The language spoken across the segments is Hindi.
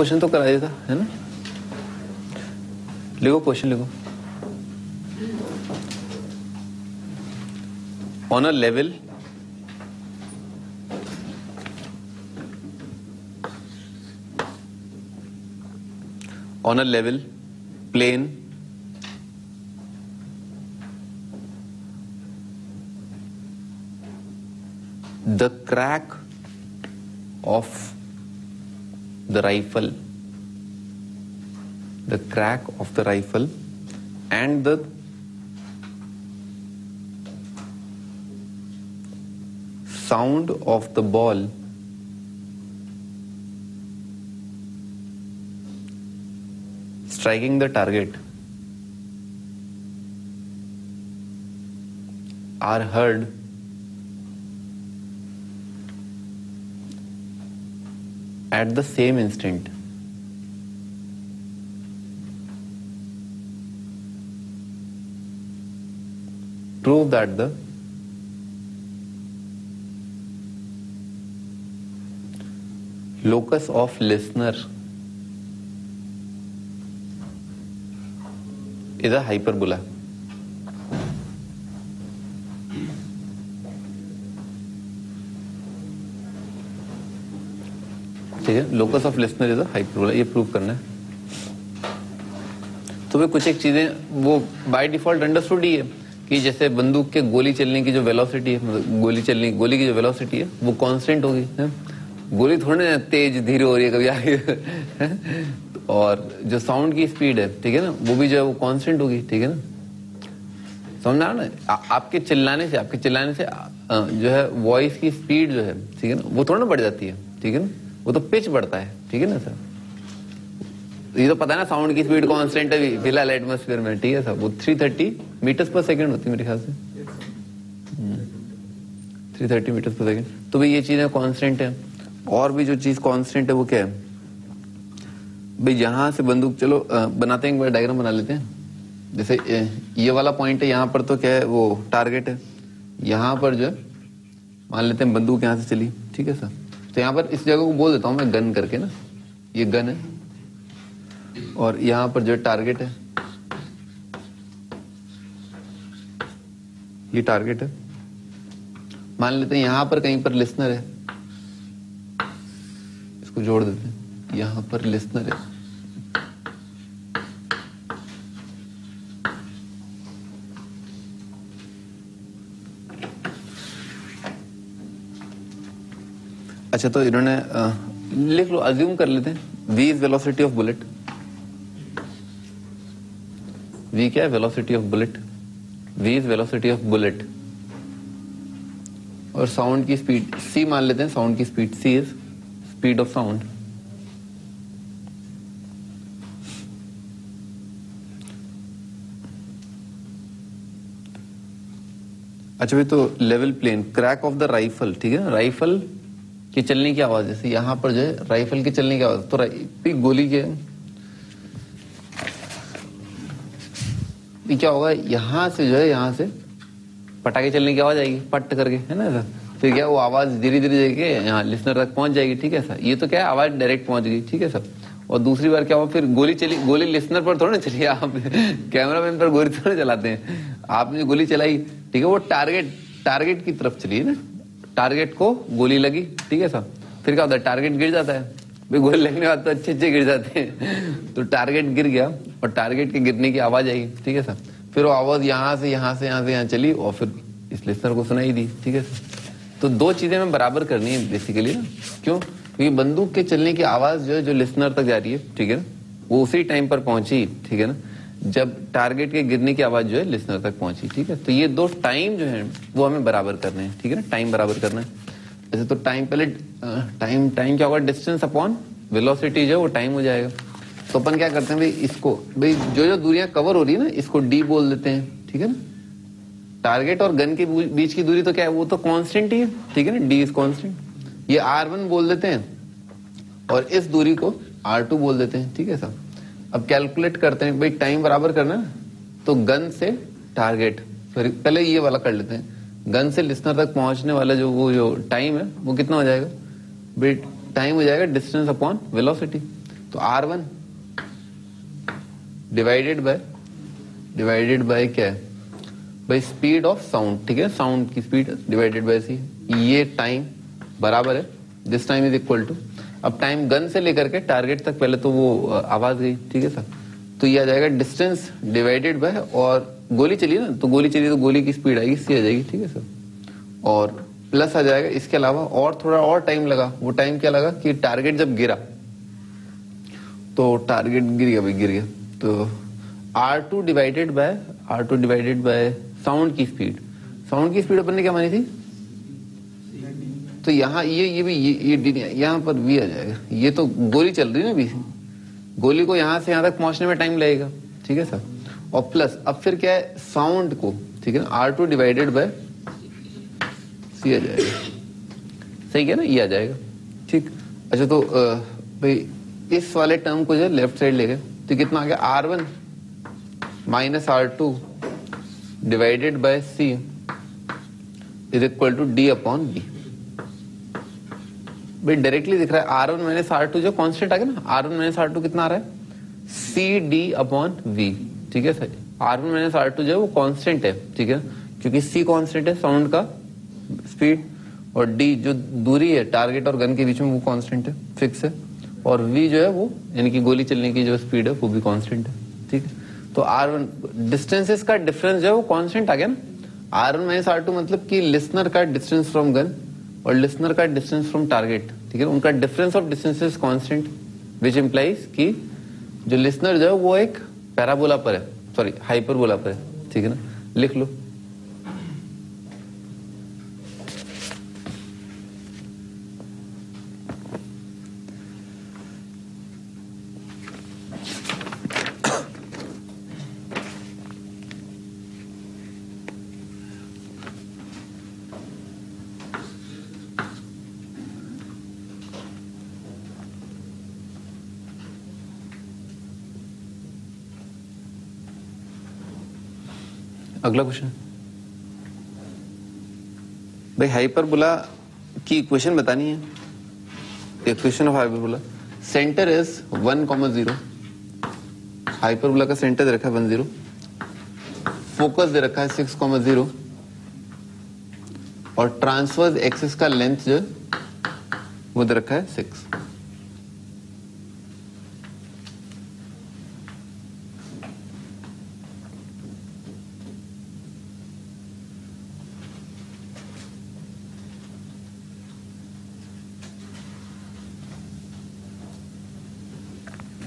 क्वेश्चन तो करा दिया था, है ना? लिखो क्वेश्चन लिखो। On a level plane the crack of the rifle and the sound of the ball striking the target are heard at the same instant. Prove that the locus of listener is a hyperbola. ठीक है, locus of listener is a hyperbola, ये प्रूव करना है। तो वे कुछ एक चीजें वो बाय डिफॉल्ट अंडरस्टूड ही है कि जैसे बंदूक के गोली चलने की जो वेलोसिटी है, मतलब गोली की जो वेलोसिटी है वो कांस्टेंट होगी, है? गोली थोड़ी ना तेज धीरे हो रही है कभी आगे और जो साउंड की स्पीड है, ठीक है ना, वो भी जो है वो कांस्टेंट होगी, ठीक है ना? समझ आ रहा ना? आपके चिल्लाने से जो है वॉइस की स्पीड जो है, ठीक है ना, वो थोड़ा ना बढ़ जाती है, ठीक है ना, वो तो पिच बढ़ता है, ठीक है ना सर? ये तो पता है ना, साउंड की स्पीड कांस्टेंट है फिलहाल एटमॉस्फेयर में, ठीक है सर? वो 330 मीटर्स पर सेकंड होती है मेरे ख्याल से, 330 मीटर्स पर सेकंड। तो भाई ये चीजें कांस्टेंट है। और भी जो चीज कांस्टेंट है वो क्या है भाई? यहां से बंदूक, चलो बनाते हैं, एक बार डायग्राम बना लेते हैं। जैसे ये वाला पॉइंट है, यहाँ पर तो क्या है, वो टारगेट है। यहाँ पर जो है मान लेते हैं बंदूक यहाँ से चली, ठीक है सर? तो यहाँ पर इस जगह को बोल देता हूँ मैं गन करके ना, ये गन है और यहाँ पर जो टारगेट है, ये टारगेट है। मान लेते हैं यहाँ पर कहीं पर लिसनर है, इसको जोड़ देते हैं, यहाँ पर लिसनर है। अच्छा, तो इन्होंने लिख लो, अज्यूम कर लेते हैं v is velocity of bullet. v क्या है? Velocity of bullet. v is velocity of bullet और साउंड की स्पीड c मान लेते हैं, साउंड की speed c is speed of sound. अच्छा भाई, तो level plane, crack of the rifle, ठीक है ना, राइफल की चलने की आवाज, जैसे यहां पर जो है राइफल की चलने की आवाज, तो गोली के क्या होगा, यहां से जो है, यहां से पटाखे चलने की आवाज आएगी पट करके, है ना सर? फिर क्या वो आवाज धीरे धीरे जाके यहाँ लिसनर तक पहुंच जाएगी, ठीक है सर? ये तो क्या है, आवाज डायरेक्ट पहुंच गई, ठीक है सर? और दूसरी बार क्या हुआ, फिर गोली चली, गोली लिसनर पर थोड़ा ना चली, आप कैमरामैन पर गोली थोड़ा चलाते हैं, आपने गोली चलाई, ठीक है, वो टारगेट की तरफ चली ना, टारगेट को गोली लगी, ठीक है सर? फिर क्या होता है, टारगेट गिर जाता है भाई, गोली लगने के बाद तो अच्छे गिर जाते हैं तो टारगेट गिर गया और टारगेट के गिरने की आवाज आई, ठीक है सर? फिर वो आवाज यहाँ से चली और फिर इस लिसनर को सुनाई दी, ठीक है सर? तो दो चीजें हमें बराबर करनी है बेसिकली ना। क्यों? क्योंकि बंदूक के चलने की आवाज जो है, जो लिसनर तक जा रही है, ठीक है ना, वो उसी टाइम पर पहुंची, ठीक है ना, जब टारगेट के गिरने की आवाज जो है लिसनर तक पहुंची, ठीक है? तो ये दो टाइम जो है वो हमें बराबर करने हैं, ठीक है ना, टाइम बराबर करना है। ऐसे तो टाइम पहले टाइम क्या होगा, डिस्टेंस अपॉन वेलोसिटी जो है वो टाइम हो जाएगा। तो अपन क्या करते हैं भाई, इसको भाई जो दूरियां कवर हो रही है ना, इसको डी बोल देते हैं, ठीक है ना? टारगेट और गन के बीच की दूरी तो क्या है, वो तो कांस्टेंट ही है, ठीक है ना, डी इज कांस्टेंट। ये R1 बोल देते हैं और इस दूरी को R2 बोल देते हैं, ठीक है सर? अब कैलकुलेट करते हैं भाई, टाइम बराबर करना है, तो गन से टारगेट, पहले ये वाला कर लेते हैं, गन से लिसनर तक पहुंचने वाला जो टाइम है वो कितना हो जाएगा भाई? टाइम हो जाएगा डिस्टेंस अपॉन वेलोसिटी। तो R1 डिवाइडेड बाय क्या है भाई, स्पीड ऑफ साउंड, ठीक है, साउंड की स्पीड डिवाइडेड बाय सी, ये टाइम बराबर है, this time is equal to, अब टाइम गन से लेकर के टारगेट तक पहले तो वो आवाज गई, ठीक है सर, तो ये आ जाएगा डिस्टेंस डिवाइडेड बाय, और गोली चली ना, तो गोली चली तो गोली की स्पीड आएगी, सी आ जाएगी, ठीक है सर, और प्लस आ जाएगा इसके अलावा, और थोड़ा और टाइम लगा, वो टाइम क्या लगा कि टारगेट जब गिरा, तो टारगेट गिर गया भाई, गिर गया, तो R2 डिवाइडेड बाय साउंड की स्पीड अपन ने क्या मानी थी, तो यहाँ ये भी यहाँ पर V आ जाएगा, ये तो गोली चल रही है ना भी, गोली को यहाँ से यहाँ तक पहुंचने में टाइम लगेगा, ठीक है सर, और प्लस अब फिर क्या है साउंड को, ठीक है ना, R2 डिवाइडेड बाय सी आ जाएगा, सही है ना, ये आ जाएगा, ठीक। अच्छा तो भाई इस वाले टर्म को जो लेफ्ट साइड ले गए तो कितना आ गया, R1 minus R2 divided by c is equal to D upon B। भाई डायरेक्टली दिख रहा है R1 माइनस R2 जो कांस्टेंट आ गया ना, R1 माइनस R2 कितना आ रहा है, CD अपॉन V, ठीक है सर, R1 माइनस R2 जो है वो कांस्टेंट है, ठीक है, क्योंकि C कांस्टेंट है साउंड का स्पीड, और D जो दूरी है टारगेट और गन के बीच में वो कांस्टेंट है, फिक्स है, और V जो है वो यानी कि गोली चलने की जो स्पीड है वो भी कांस्टेंट है, ठीक है। तो R1 डिस्टेंसेस का डिफरेंस जो है वो कांस्टेंट आ गया ना, R1 माइनस R2 मतलब कि लिसनर का डिस्टेंस फ्रॉम गन और लिसनर का डिस्टेंस फ्रॉम टारगेट, ठीक है, उनका difference of distances constant, which implies कि जो लिसनर जो है वो एक पैराबोला पर है, सॉरी हाइपरबोला पर है, ठीक है ना, लिख लो। अगला क्वेश्चन भाई, हाइपरबोला की इक्वेशन बतानी है, equation of hyperbola, centre is 1,0, hyperbola का सेंटर दे रखा है 10, फोकस दे रखा है 6,0, और ट्रांसवर्स एक्सिस का लेंथ जो वो दे रखा है 6।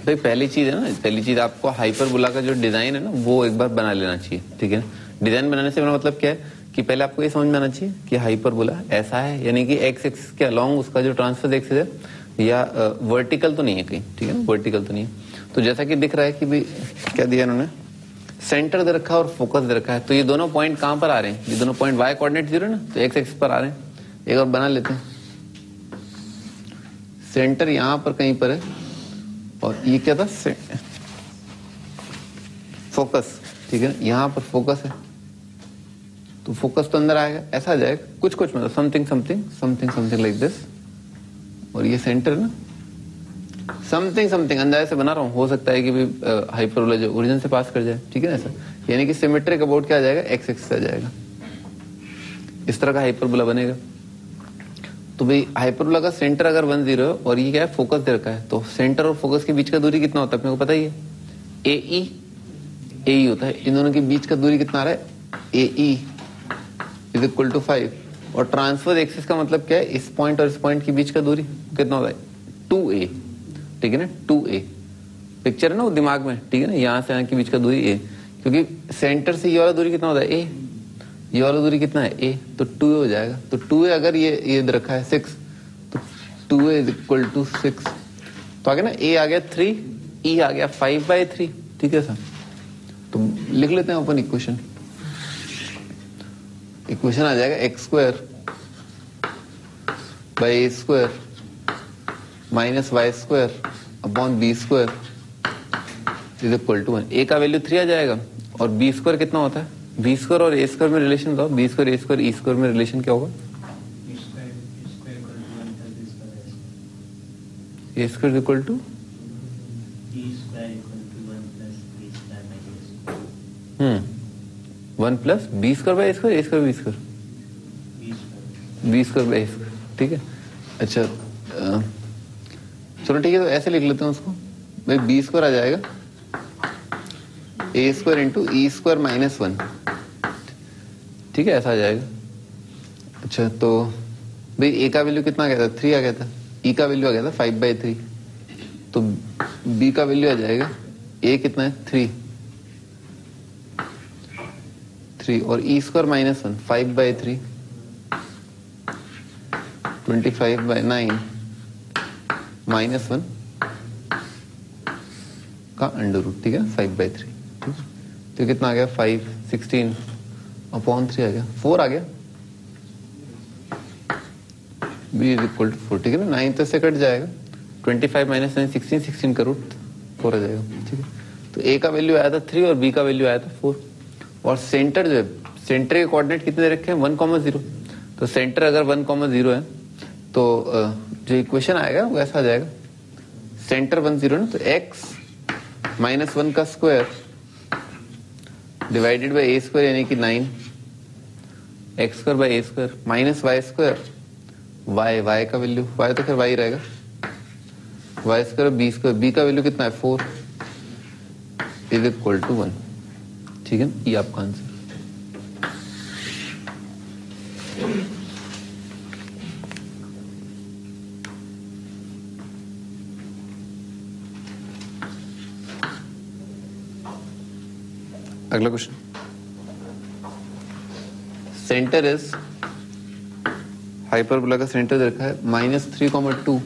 भाई पहली चीज है ना, पहली चीज आपको हाइपरबोला का जो डिजाइन है ना वो एक बार बना लेना चाहिए, ठीक है। डिजाइन बनाने से मेरा मतलब क्या है कि पहले आपको ये समझ में आना चाहिए कि हाइपरबोला ऐसा है, यानी कि एक्स एक्सिस के अलोंग उसका जो ट्रांसफर एक्सिस है या वर्टिकल तो नहीं है कहीं, ठीक है ना, वर्टिकल तो नहीं है। तो जैसा कि दिख रहा है कि भाई क्या दिया इन्होंने, सेंटर दे रखा है और फोकस दे रखा है, तो ये दोनों पॉइंट कहां पर आ रहे हैं, ये दोनों पॉइंट y कोऑर्डिनेट 0 ना, तो एक्स एक्सिस पर आ रहे हैं। एक और बना लेते हैं, सेंटर यहां पर कहीं पर है और ये क्या था, फोकस, ठीक है, यहां पर फोकस है, तो फोकस तो अंदर आएगा, ऐसा आ जाएगा कुछ कुछ, मतलब something something something something like this, और ये सेंटर ना समथिंग समथिंग अंदाजे से बना रहा हूं, हो सकता है कि भी हाइपरबोला जो ओरिजिन से पास कर जाए, ठीक है ना, ऐसा, यानी कि सिमेट्रिक अबाउट क्या आ जाएगा, एक्स एक्सिस आ जाएगा, इस तरह का हाइपरबोला बनेगा। तो भाई हाइपरबोला का सेंटर अगर 1,0 है और ये क्या है, फोकस दे रखा है, तो सेंटर और फोकस के बीच का दूरी कितना होता है अपने को पता ही है, AE होता है, इन दोनों के बीच का दूरी कितना आ रहा है, AE इज इक्वल टू 5, और ट्रांसफर एक्सिस का मतलब क्या है, इस पॉइंट और इस पॉइंट के बीच का दूरी कितना होता है, 2A, ठीक है ना, 2A पिक्चर है ना वो दिमाग में, ठीक है ना, यहां से यहाँ के बीच का दूरी A, क्योंकि सेंटर से ये वाला दूरी कितना होता है, A, ये वाला दूरी कितना है, A, तो 2A हो जाएगा, तो 2A अगर ये रखा है 6, तो 2A इज इक्वल टू 6, तो आ गया ना, A आ गया 3, E आ गया 5/3, ठीक है सर। तो लिख लेते हैं अपन इक्वेशन, इक्वेशन आ जाएगा x² by A² minus y² upon B² is equal to 1। A का वैल्यू 3 आ जाएगा, और B² कितना होता है, B² और A² में रिलेशन बताओ, B² A² E² में रिलेशन क्या होगा, A² equal to 1 plus b square by a square, a square b square, b square by a square, ठीक है। अच्छा चलो ठीक है, तो ऐसे लिख लेते हैं उसको भाई, बी स्क्वायर आ जाएगा a square into E square minus 1, ठीक है, ऐसा आ जाएगा। अच्छा तो भाई ए का वैल्यू कितना आ गया था, 3 आ गया था, ई का वैल्यू आ गया था 5/3, तो बी का वैल्यू आ जाएगा, ए कितना है 3 और ई स्क्वायर माइनस 1 5/3 25/9 माइनस 1 का अंडर रूट, ठीक है, 5/3, ठीक है। तो कितना आ गया 5 16/3 आ गया, 4 आ गया, b इज इक्वल टू 4, ठीक है ना। 9 तो से कट जाएगा, 25 माइनस 9 16, 16 का रूट 4 आ जाएगा, ठीक है। तो a का वैल्यू आया था 3 और b का वैल्यू आया था 4, और सेंटर जो है, सेंटर के कोऑर्डिनेट कितने रखे हैं 1,0, तो सेंटर अगर 1,0 है तो जो इक्वेशन आएगा वो ऐसा आ जाएगा, सेंटर 1,0 ना, तो x माइनस 1 का square divided by a square यानी कि 9 x square by a square minus y square, y का वैल्यू y तो फिर y रहेगा, y square b square, b का वैल्यू कितना है 4 इज इक्वल टू 1, ठीक है। ये आपका आंसर। अगला क्वेश्चन, सेंटर इज, हाइपरबोला का सेंटर रखा है -3,2,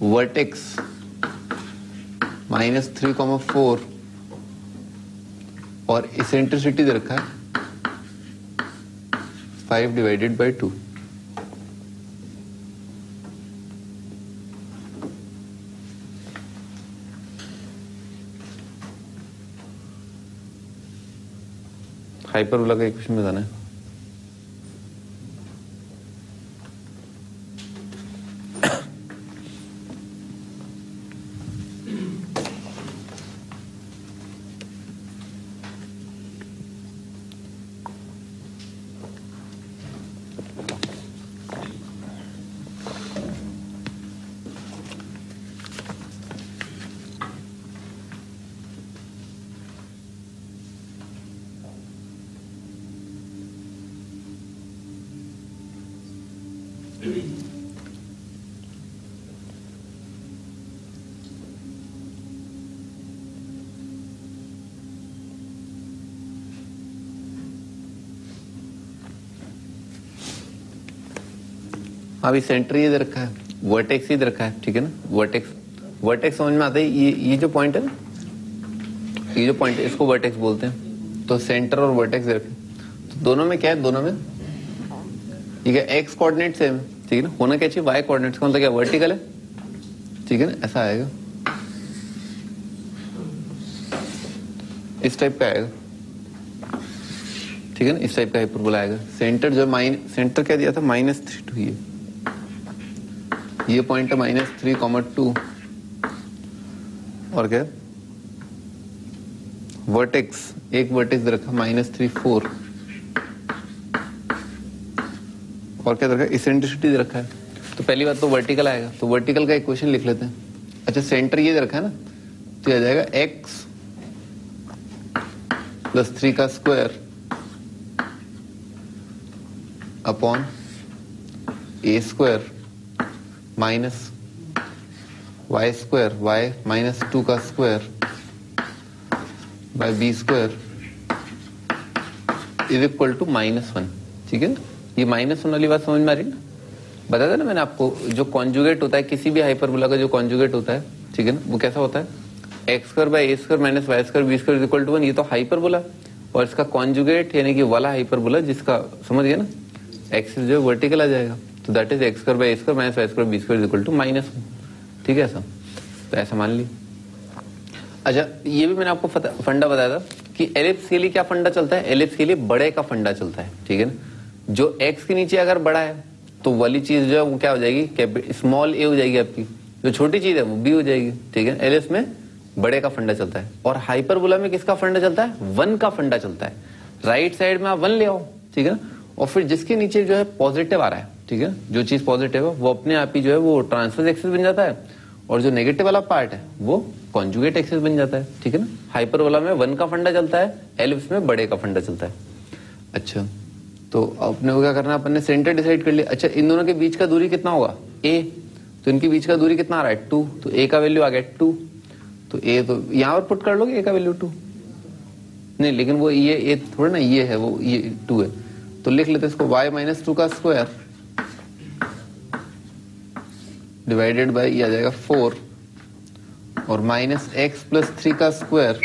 वर्टेक्स -3,4 और इसेंट्रिसिटी दे रखा है 5/2। हाइपरबोला का इक्वेशन में जाना है। अभी सेंटर ये दे रखा है, वर्टेक्स ही दे रखा है, ठीक है ना। वर्टेक्स समझ में आता है, ये जो पॉइंट है ना, ये जो पॉइंट है इसको वर्टेक्स बोलते हैं। तो सेंटर और वर्टेक्स दे रखे, तो दोनों में क्या है, दोनों में ठीक है एक्स कोऑर्डिनेट सेम, ठीक है ना। होना क्या चाहिए वाई कोऑर्डिनेट्स का मतलब क्या, वर्टिकल है, ठीक है ना, ऐसा आएगा, इस टाइप का आएगा, ठीक है ना, इस टाइप का हाइपरबोला आएगा। सेंटर जो सेंटर क्या दिया था -3 टू, ये पॉइंट है -3,2 और क्या वर्टेक्स, एक वर्टेक्स दे रखा -3,4 और क्या दे रखा है, इसेंट्रिसिटी दे रखा है। तो पहली बात तो वर्टिकल आएगा, तो वर्टिकल का इक्वेशन लिख लेते हैं। अच्छा सेंटर ये दे रखा है ना, तो ये आ जाएगा x + 3 का square upon a square minus y square, y -2 का square by b square is equal to -1, ठीक है ना। ये -1 वाली बात समझ में आ रही है ना, बताया था ना मैंने आपको, जो कॉन्जुगेट होता है किसी भी हाइपरबोला का, जो कॉन्जुगेट होता है, ठीक है ना, वो कैसा होता है, x square by a square minus y square b square is equal to 1। ये तो हाइपरबोला, और इसका कॉन्जुगेट यानी कि वाला हाइपरबोला जिसका, समझ गए ना, एक्सिस जो वर्टिकल आ जाएगा, तो that is x square by a square minus y square b square is equal to -1, ठीक है ऐसा। तो ऐसा मान ली। अच्छा ये भी मैंने आपको फंडा बताया था कि एलिप्स के लिए क्या फंडा चलता है, एलिप्स के लिए बड़े का फंडा चलता है, ठीक है ना। जो x के नीचे अगर बड़ा है तो वाली चीज जो है वो क्या हो जाएगी, स्मॉल a हो जाएगी आपकी, जो छोटी चीज है वो बी हो जाएगी, ठीक है। एलिप्स में बड़े का फंडा चलता है और हाइपरबोला में किसका फंडा चलता है, 1 का फंडा चलता है। राइट साइड में आप 1 ले आओ, ठीक है ना, और फिर जिसके नीचे जो है पॉजिटिव आ रहा है, ठीक है, जो चीज पॉजिटिव है वो अपने आप ही जो है वो ट्रांसवर्स एक्सिस बन जाता है और जो नेगेटिव वाला पार्ट है वो कॉन्जुगेट एक्सिस बन जाता है, ठीक है ना। हाइपरबोला में 1 का फंडा चलता है, एलिप्स में बड़े का फंडा चलता है। अच्छा, तो अपने को क्या करना, अपन ने सेंटर डिसाइड कर लिया। अच्छा, इन दोनों के बीच का दूरी कितना होगा, ए, तो इनके बीच का दूरी कितना आ रहा है, 2, तो ए का वैल्यू आ गया 2, तो ए तो यहां पर पुट कर लोगे, ए का वैल्यू 2 नहीं, लेकिन वो ये ए थोड़ा ना, ये है वो, ये 2 है, तो लिख लेते इसको y माइनस 2 का स्क्वायर डिवाइडेड बाय ये आ जाएगा 4 और माइनस एक्स प्लस 3 का square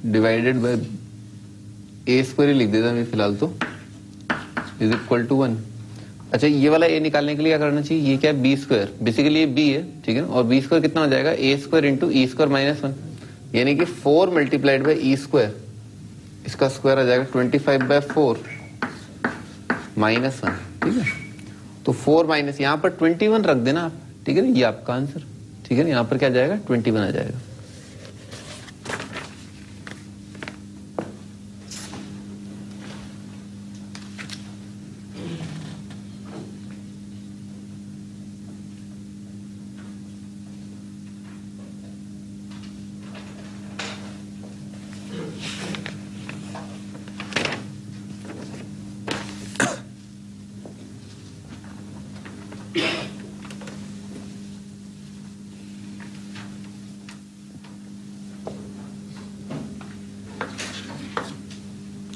divided by a square ही लिख देता मैं फिलहाल तो, इज इक्वल टू 1। अच्छा, ये वाला ए निकालने के लिए क्या करना चाहिए, ये क्या है, बी स्क्वायर, बेसिकली ये बी है, ठीक है, और बी स्क्वायर कितना हो जाएगा, a square into E square minus 1, यानी कि 4 मल्टीप्लाइड बाय ई स्क्वायर, इसका स्क्वायर आ जाएगा 25/4 माइनस 1, ठीक है। तो 4 माइनस यहाँ पर 21 रख देना आप, ठीक है ना, ये आपका आंसर, ठीक है ना। यहाँ पर क्या जाएगा, 21 आ जाएगा।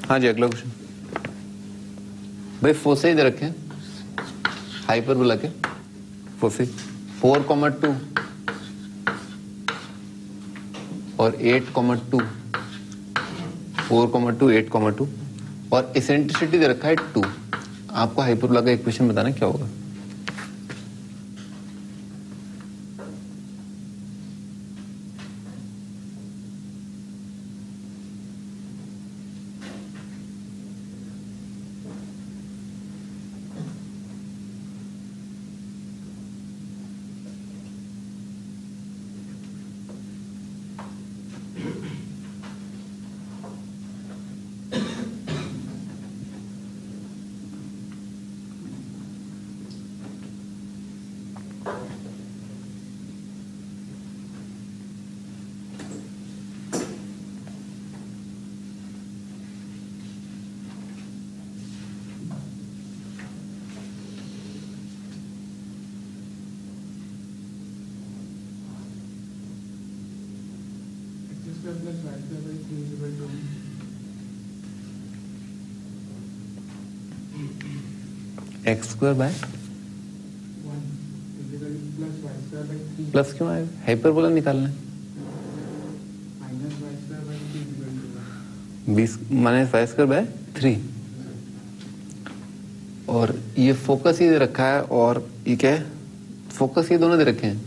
हाँ जी, अगला क्वेश्चन भाई, फोसे दे रखे हैं हाइपरबोला के, फोसे 4,2 और 8,2, 4,2 8,2 और एसेंट्रिसिटी दे रखा है 2। आपको हाइपरबोला का इक्वेशन बताना क्या होगा। एक्स स्क्वायर बाय प्लस क्यों आएगा, हाइपरबोला निकालना है, माइनस वाई स्क्वायर बाय 3 और ये फोकस ही दे रखा है और ये क्या है, फोकस ये दोनों दे रखे हैं,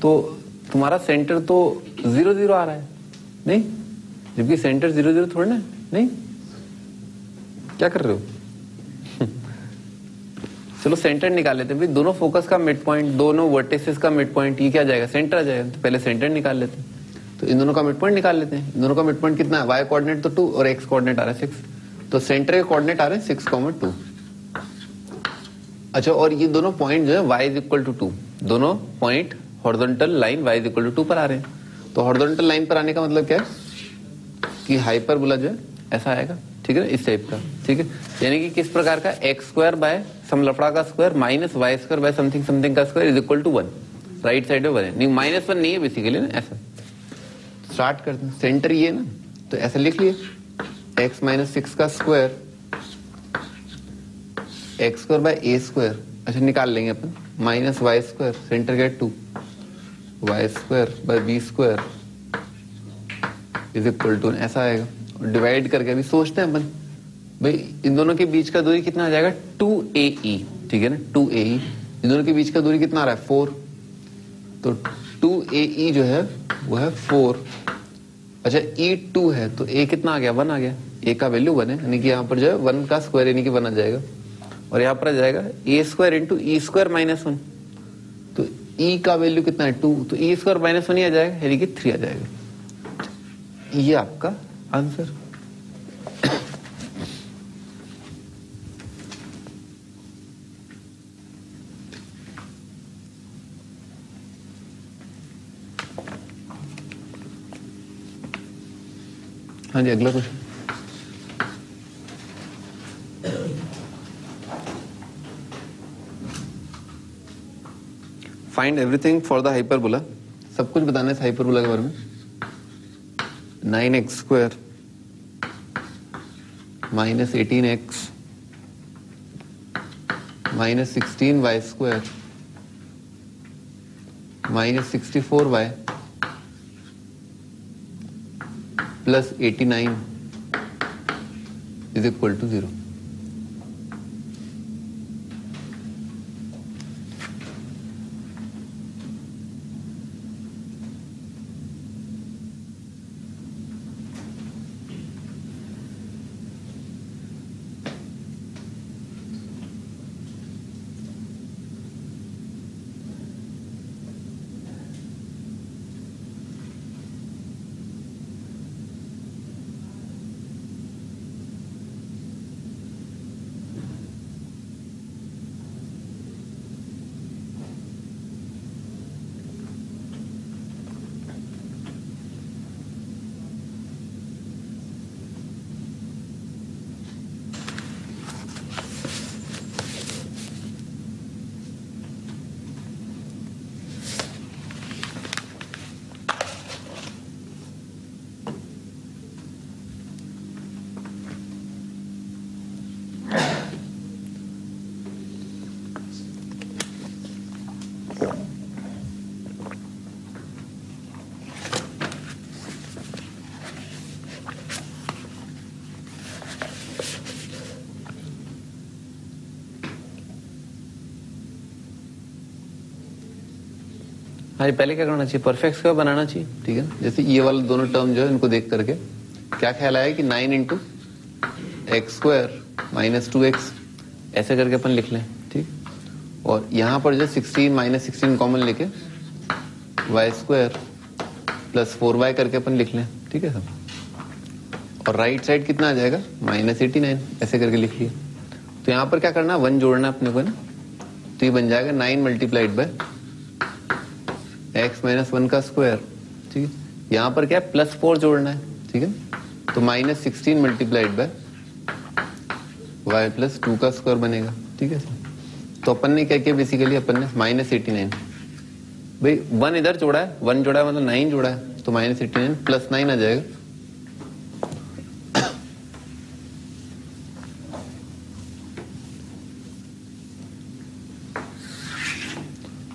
तो तुम्हारा सेंटर तो 0 0 आ रहा है, नहीं, जबकि सेंटर 0 0 थोड़ा ना, नहीं, क्या कर रहे हो चलो सेंटर निकाल लेते हैं भाई, दोनों फोकस का मिड पॉइंट, दोनों वर्टिसेस का मिड पॉइंट, ये क्या जाएगा, सेंटर आ जाएगा, तो पहले सेंटर निकाल लेते हैं। तो इन दोनों का मिड पॉइंट निकाल लेते हैं। इन दोनों का मिड पॉइंट कितना है, वाई कोऑर्डिनेट तो 2 और एक्स कोऑर्डिनेट आ रहा है 6, तो सेंटर के कोऑर्डिनेट आ रहे हैं 6,2। अच्छा, और ये दोनों पॉइंट जो है y इज इक्वल टू 2, दोनों point horizontal line y is equal to 2 पर आ रहे हैं। तो हॉरिजॉन्टल लाइन पर आने का मतलब क्या है कि हाइपरबोला जो है ऐसा आएगा, ठीक है ना, इस टाइप का, ठीक है, यानी कि किस प्रकार का, एक्स स्क्वायर बाय सम लफड़ा का square minus y square by something something का square is equal to 1, right side में 1 है, नहीं -1 नहीं है बेसिकली ना, ऐसा स्टार्ट करते हैं। सेंटर ये ना, तो ऐसा लिख लिए x माइनस 6 का square x square by a square, अच्छा निकाल लेंगे अपन, minus y square, center get 2 y square by b square is equal to, ऐसा आएगा। और डिवाइड करके अभी सोचते हैं अपन भाई, इन दोनों के बीच का दूरी कितना आ जाएगा, 2AE, ठीक है ना, 2AE, इन दोनों के बीच का दूरी कितना आ रहा है, 4, तो 2AE जो है वो है 4। अच्छा, E2 है तो A कितना आ गया, 1 आ गया, A का वैल्यू 1 है, यानी कि यहाँ पर जो है 1 का स्क्वायर यानी कि 1 आ जाएगा, और यहाँ पर आ जाएगा a square into E square minus 1, तो ई का वैल्यू कितना है 2, तो ई स्क्वायर माइनस 1 ही आ जाएगा, यानी कि 3 आ जाएगा। ये आपका आंसर। हाँ जी, अगला question. Find everything for the hyperbola. सब कुछ बताना है हाइपरबोला के बारे में। 9x square minus 18x minus 16y square minus 64y plus 89 is equal to 0। हाँ, पहले क्या करना चाहिए, परफेक्ट स्क्वायर बनाना चाहिए, ठीक है। जैसे ये वाले दोनों टर्म जो है इनको देख करके क्या ख्याल आया कि 9 into x square minus 2x ऐसे करके अपन लिख लें, ठीक। और यहाँ पर जो 16 माइनस 16 कॉमन लेके वाई स्क्वायर प्लस 4y करके अपन लिख लें, ठीक है सब। और राइट साइड कितना आ जाएगा, माइनस 89 ऐसे करके लिख लिया। तो यहाँ पर क्या करना, 1 जोड़ना अपने को ना, तो ये बन जाएगा 9 मल्टीप्लाइड बाय x माइनस 1 का स्क्वायर, ठीक है। यहाँ पर क्या है, प्लस 4 जोड़ना है, ठीक है। तो minus 16 multiplied by y plus 2 का स्क्वायर बनेगा, ठीक है सर। तो अपन ने क्या किया, बेसिकली अपन ने माइनस 89, भाई 1 इधर जोड़ा है, 1 जोड़ा है मतलब 9 जोड़ा है, तो माइनस 89 प्लस 9 आ जाएगा।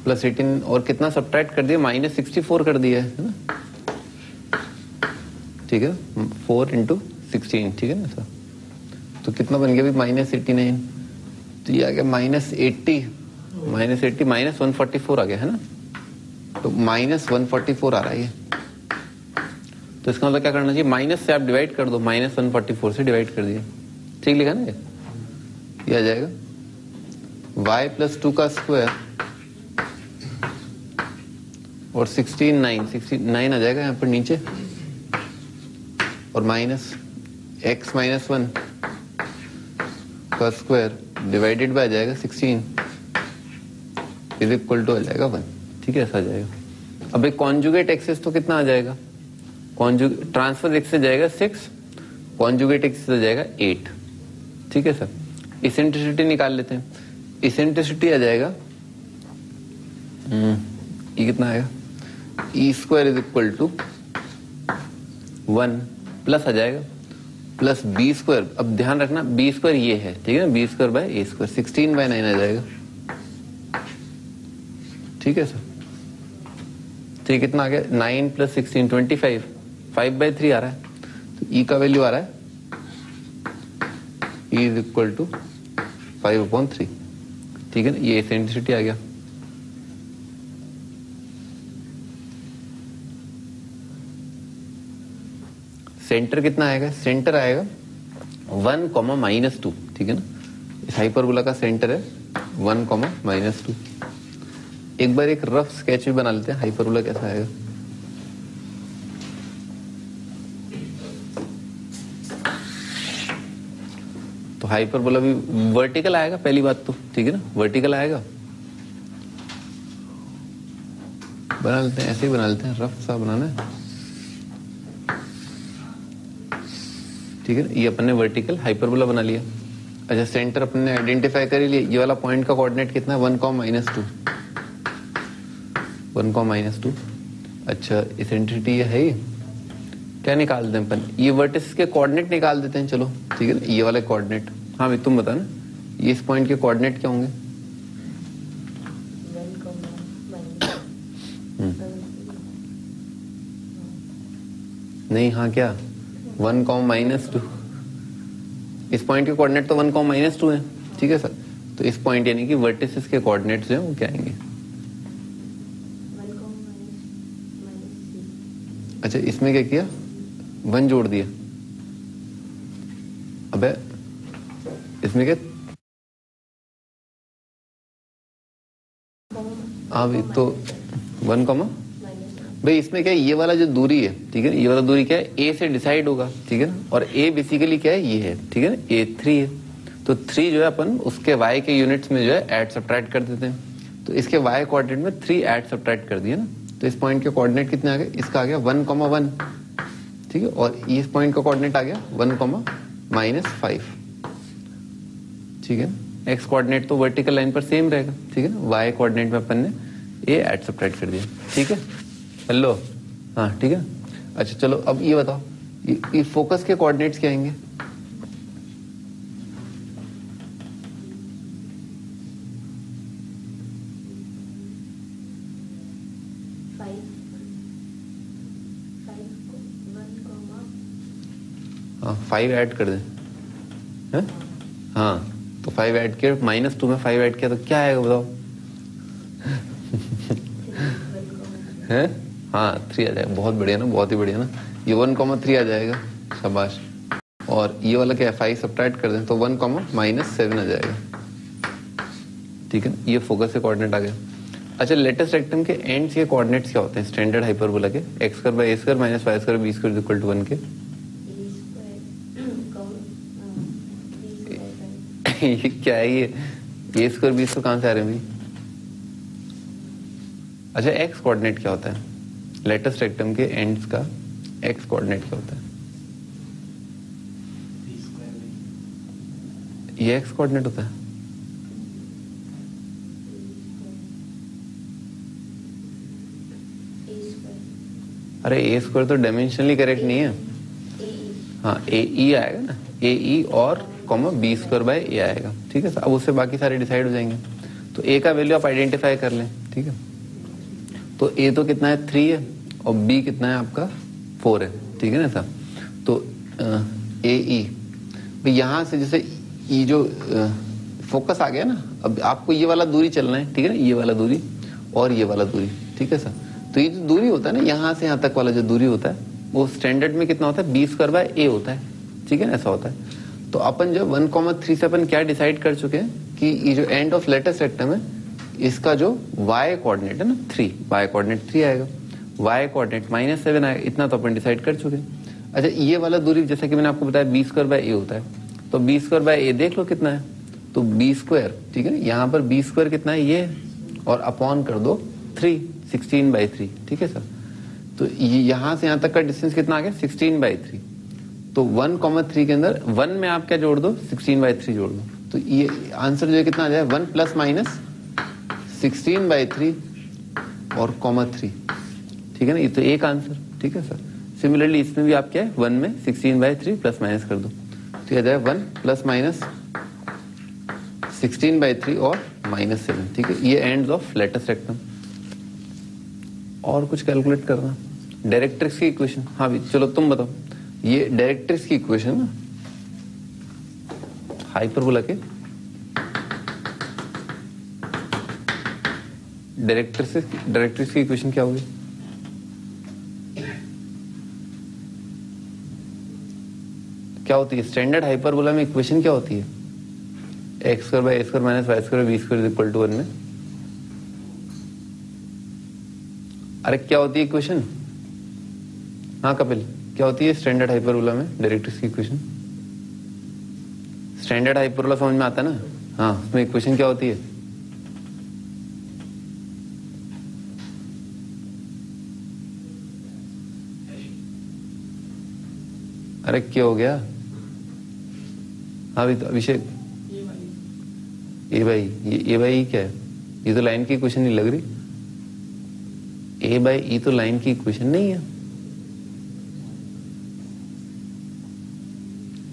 प्लस 18 और कितना सब्ट्रैक्ट कर दिया, माइनस 64 कर दिया है ना, ठीक है। 4 इंटू 16, ठीक है ना सर। तो कितना बन गया, माइनस 89, तो ये आ गया माइनस 80 माइनस 144 आ गया है ना। तो माइनस 144 आ रहा है ये। तो इसका मतलब क्या करना चाहिए, माइनस से आप डिवाइड कर दो, माइनस 144 से डिवाइड कर दिया, ठीक लिखा ना ये आ जाएगा y प्लस 2 का स्क्वायर और 16 9 आ जाएगा यहाँ पर नीचे, और माइनस x माइनस 1 का स्क्वायर डिवाइडेड बाय आ जाएगा 16 इज इक्वल टू आ जाएगा 1, ठीक है, ऐसा आ जाएगा। अब एक कॉन्जुगेट एक्सेस तो कितना आ जाएगा, ट्रांसफर एक्स से जाएगा 6, कॉन्जुगेट एक्सेस से जाएगा 8, ठीक है सर। इसेंट्रिसिटी निकाल लेते हैं, इसेंट्रिसिटी आ जाएगा ये कितना आएगा, e square is equal to 1 plus आ जाएगा प्लस बी स्क्वायर। अब ध्यान रखना बी स्क्वायर ये है, ठीक है ना, b square by a square 16 by 9 आ जाएगा, ठीक है सर। तो ये कितना आ गया, 9 प्लस 16 25, 5 बाय 3 आ रहा है। तो ई का वैल्यू आ रहा है ई इज इक्वल टू 5/3, ठीक है ना, ये एसेंट्रिसिटी आ गया। सेंटर कितना आएगा, सेंटर आएगा 1, -2, ठीक है ना। इस हाइपरबोला का सेंटर है 1, -2। एक बार एक रफ स्केच भी बना लेते हैं हाइपरबोला कैसा आएगा। तो हाइपरबोला भी वर्टिकल आएगा पहली बात तो, ठीक है ना, वर्टिकल आएगा। बना लेते हैं, ऐसे ही बना लेते हैं, रफ सा बनाना है, ठीक है ना। ये अपन ने वर्टिकल हाइपरबोला बना लिया। अच्छा, सेंटर अपन ने आइडेंटिफाई कर लिया। ये वाला पॉइंट का कोऑर्डिनेट कितना है, 1,-2, 1,-2। अच्छा, इसेंट्रिसिटी ये है, क्या निकाल दें अपन, ये वर्टिस के कोऑर्डिनेट निकाल देते हैं, चलो ठीक है ना। ये वाले कोऑर्डिनेट, हाँ भाई तुम बता ना, ये इस पॉइंट के कोऑर्डिनेट क्या होंगे। नहीं, हाँ क्या, 1,-2। इस पॉइंट के कोऑर्डिनेट तो 1,-2 है, ठीक है सर। तो इस पॉइंट यानी कि वर्टिसेस के कोऑर्डिनेट्स जो हैं वो क्या आएंगे। अच्छा, इसमें क्या किया, 1 जोड़ दिया। अबे इसमें क्या, अभी तो 1, भाई इसमें क्या है, ये वाला जो दूरी है, ठीक है ना, ये वाला दूरी क्या है, ए से डिसाइड होगा, ठीक है ना। और ए बेसिकली क्या है, ये है, ठीक है ना, ए 3 है। तो 3 जो है अपन उसके वाई के यूनिट्स में जो है ऐड सब्ट्रैक्ट कर देते हैं। तो इसके वाई कोऑर्डिनेट में 3 ऐड सब्ट्रैक्ट कर दिया ना। तो इस पॉइंट के कोऑर्डिनेट कितने आ गए, इसका आ गया 1,1, ठीक है। और इस पॉइंट का कोऑर्डिनेट आ गया 1,-5, ठीक है। एक्स कोऑर्डिनेट तो वर्टिकल लाइन पर सेम रहेगा, ठीक है ना। वाई कोऑर्डिनेट में अपन ने ए ऐड सब्ट्रैक्ट कर दिया, ठीक है। हेलो, हाँ ठीक है। अच्छा चलो, अब ये बताओ, ये फोकस के कोऑर्डिनेट्स क्या आएंगे। हाँ 5 ऐड कर दें, है? हाँ तो 5 ऐड किया, -2 में 5 ऐड किया तो क्या आएगा बताओ। है, हाँ 3 आ जाएगा, बहुत बढ़िया ना, बहुत ही बढ़िया ना। ये 1,3 आ जाएगा, शाबाश। और ये वाला क्या है, 5 सब्ट्रैक्ट कर दें तो 1,-7 आ जाएगा, ठीक है। ये फोकस के कोऑर्डिनेट आ गया। अच्छा, लेटेस्ट रेक्टम के एंड्स के कोऑर्डिनेट्स क्या होते हैं स्टैंडर्ड हाइपरबोला के, x² - a² - b² = 1 के। ये क्या है, ये a² b² कहां से आ रहे हैं भाई। अच्छा, एक्स कोऑर्डिनेट क्या होता है लेटेस्ट रेक्टम के एंड्स का, एक्स कोऑर्डिनेट क्या होता है। ये एक्स कोऑर्डिनेट होता है। अरे a² तो डायमेंशनली करेक्ट नहीं है। हाँ AE आएगा ना, AE और b² a आएगा, ठीक है। अब उससे बाकी सारे डिसाइड हो जाएंगे। तो a का वैल्यू आप आइडेंटिफाई कर लें, ठीक है। तो a तो कितना है, 3 है, और b कितना है आपका, 4 है, ठीक है ना साहब। तो AE यहां से जैसे ये जो फोकस आ गया ना, अब आपको ये वाला दूरी चलना है, ठीक है ना, ये वाला दूरी और ये वाला दूरी, ठीक है सर। तो ये जो दूरी होता है ना, यहाँ से यहाँ तक वाला जो दूरी होता है वो स्टैंडर्ड में कितना होता है, b² a होता है, ठीक है ना, ऐसा होता है। तो अपन जब 1,3 से अपन क्या डिसाइड कर चुके हैं कि ये जो एंड ऑफ लेटेस्ट रेक्टम है इसका जो y कोऑर्डिनेट है ना 3, y कोऑर्डिनेट 3 आएगा, y कोऑर्डिनेट -7 आएगा, इतना तो अपन डिसाइड कर चुके हैं। अच्छा, ये वाला दूरी जैसा कि मैंने आपको बताया b² a होता है, तो b² a देख लो कितना है, तो b², ठीक है ना, यहाँ पर b² कितना है, ये, और अपॉन कर दो 3, 16/3, ठीक है सर। तो यहाँ से यहाँ तक का डिस्टेंस कितना आ गया, 16/3। तो 1,3 के अंदर 1 में आप क्या जोड़ दो, 16/3 जोड़ दो, तो ये आंसर जो है कितना आ जाए, 1 ± 16/3 और 3, ठीक है ना। ये तो एक आंसर, ठीक है सर। सिमिलरली इसमें भी आप क्या है, 1 में 16/3 प्लस माइनस कर दो, तो ये आ जाए 1 ± 16/3 और -7, ठीक है। ये एंड्स ऑफ लेटेस्ट रेक्टम। और कुछ कैलकुलेट करना, डायरेक्ट्रिक्स की इक्वेशन, हाँ भी चलो तुम बताओ। ये डायरेक्ट्रिक्स की इक्वेशन ना हाइपरबोला के, डायरेक्ट्रिक्स की इक्वेशन क्या होगी, क्या होती है स्टैंडर्ड हाइपरबोला में, इक्वेशन क्या होती है, x² a² - y² b² = 1 में अरे क्या होती है इक्वेशन? हाँ कपिल, क्या होती है स्टैंडर्ड हाइपरबोला में डायरेक्ट्रिक्स की इक्वेशन? स्टैंडर्ड हाइपरबोला समझ में आता है ना? हाँ, उसमें इक्वेशन क्या होती है? अरे क्या हो गया? हाँ अभिषेक, ए बाई, ये ए बाई क्या है? ये तो लाइन की इक्वेशन नहीं लग रही। ए बाई ई तो लाइन की इक्वेशन नहीं है।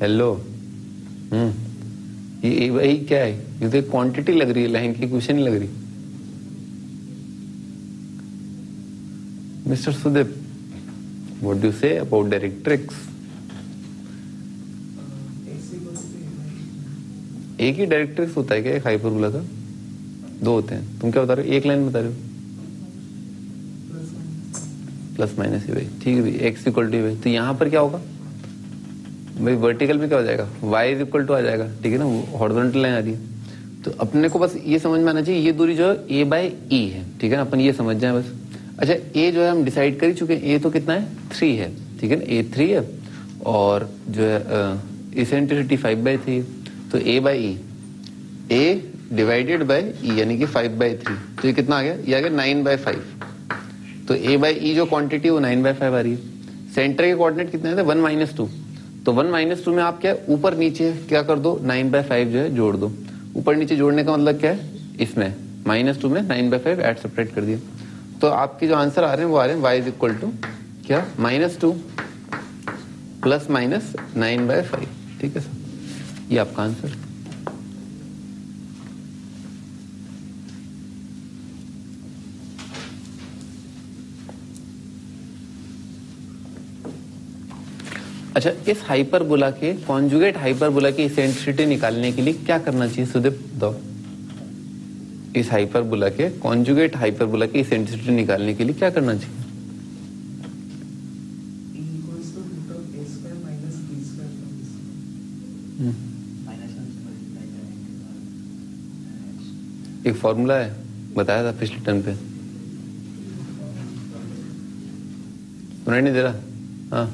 हेलो, ये ए बाई क्या है? ये तो एक क्वांटिटी लग रही है, लाइन की इक्वेशन नहीं लग रही। Mister Sudeep, what do you say about directrix? एक ही डायरेक्ट्रिक्स होता है क्या एक हाइपरबोला का? दो होते हैं। तुम क्या बता रहे हो? एक लाइन बता रहे हो? प्लस माइनस ही भाई, ठीक है भाई, एक्स इक्वल टू भाई। तो यहाँ पर क्या होगा भाई? वर्टिकल में क्या हो जाएगा? वाई इज इक्वल टू आ जाएगा, ठीक है ना? हॉरिजॉन्टल लाइन आ रही है। तो अपने को बस ये समझ में आना चाहिए, ये दूरी जो है ए बाय ई है, ठीक है ना? अपन ये समझ जाए बस। अच्छा, ए जो है हम डिसाइड कर ही चुके हैं, ए तो कितना है? 3 है, ठीक है ना? ए 3 है और जो है इसेंट्रिसिटी 5/3 है। तो a by e, a divided by e यानी कि 5/3, तो ये कितना आ गया? ये आ गया 9/5। तो ए बाई ई जो क्वांटिटी वो 9/5 आ रही है। सेंटर के कोऑर्डिनेट कितने थे? 1 - 2। तो 1 - 2 में आप क्या ऊपर नीचे क्या कर दो? 9/5 जो है जोड़ दो। ऊपर नीचे जोड़ने का मतलब क्या है? इसमें -2 में 9/5 ऐड सेपरेट कर दिया। तो आपके जो आंसर आ रहे हैं वो आ रहे हैं y इज इक्वल टू क्या? -2 प्लस माइनस 9/5, ठीक है सर? ये आपका आंसर। अच्छा, इस हाइपरबोला के कॉन्जुगेट हाइपरबोला की इसेंट्रिसिटी निकालने के लिए क्या करना चाहिए सुदीप? दो, इस हाइपरबोला के कॉन्जुगेट हाइपरबोला की इसेंट्रिसिटी निकालने के लिए क्या करना चाहिए? एक फॉर्मूला है, बताया था पिछले टर्म पे, सुनाई नहीं दे रहा? हाँ,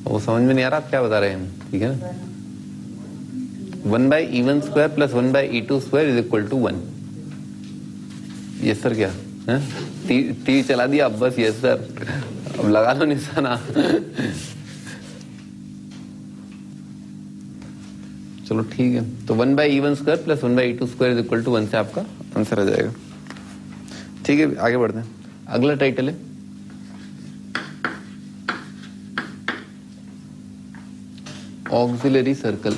वो समझ में नहीं आ रहा आप क्या बता रहे हैं, ठीक है ना? 1/E1² plus 1/E2² is equal to 1। Yes sir, क्या है? तीर चला दिया अब बस। यस सर, अब लगा लो निशाना। चलो ठीक है, तो 1/E1² plus 1/E2² is equal to 1 से आपका आंसर आ जाएगा। ठीक है, आगे बढ़ते हैं। अगला टाइटल है ऑक्सिलरी सर्कल।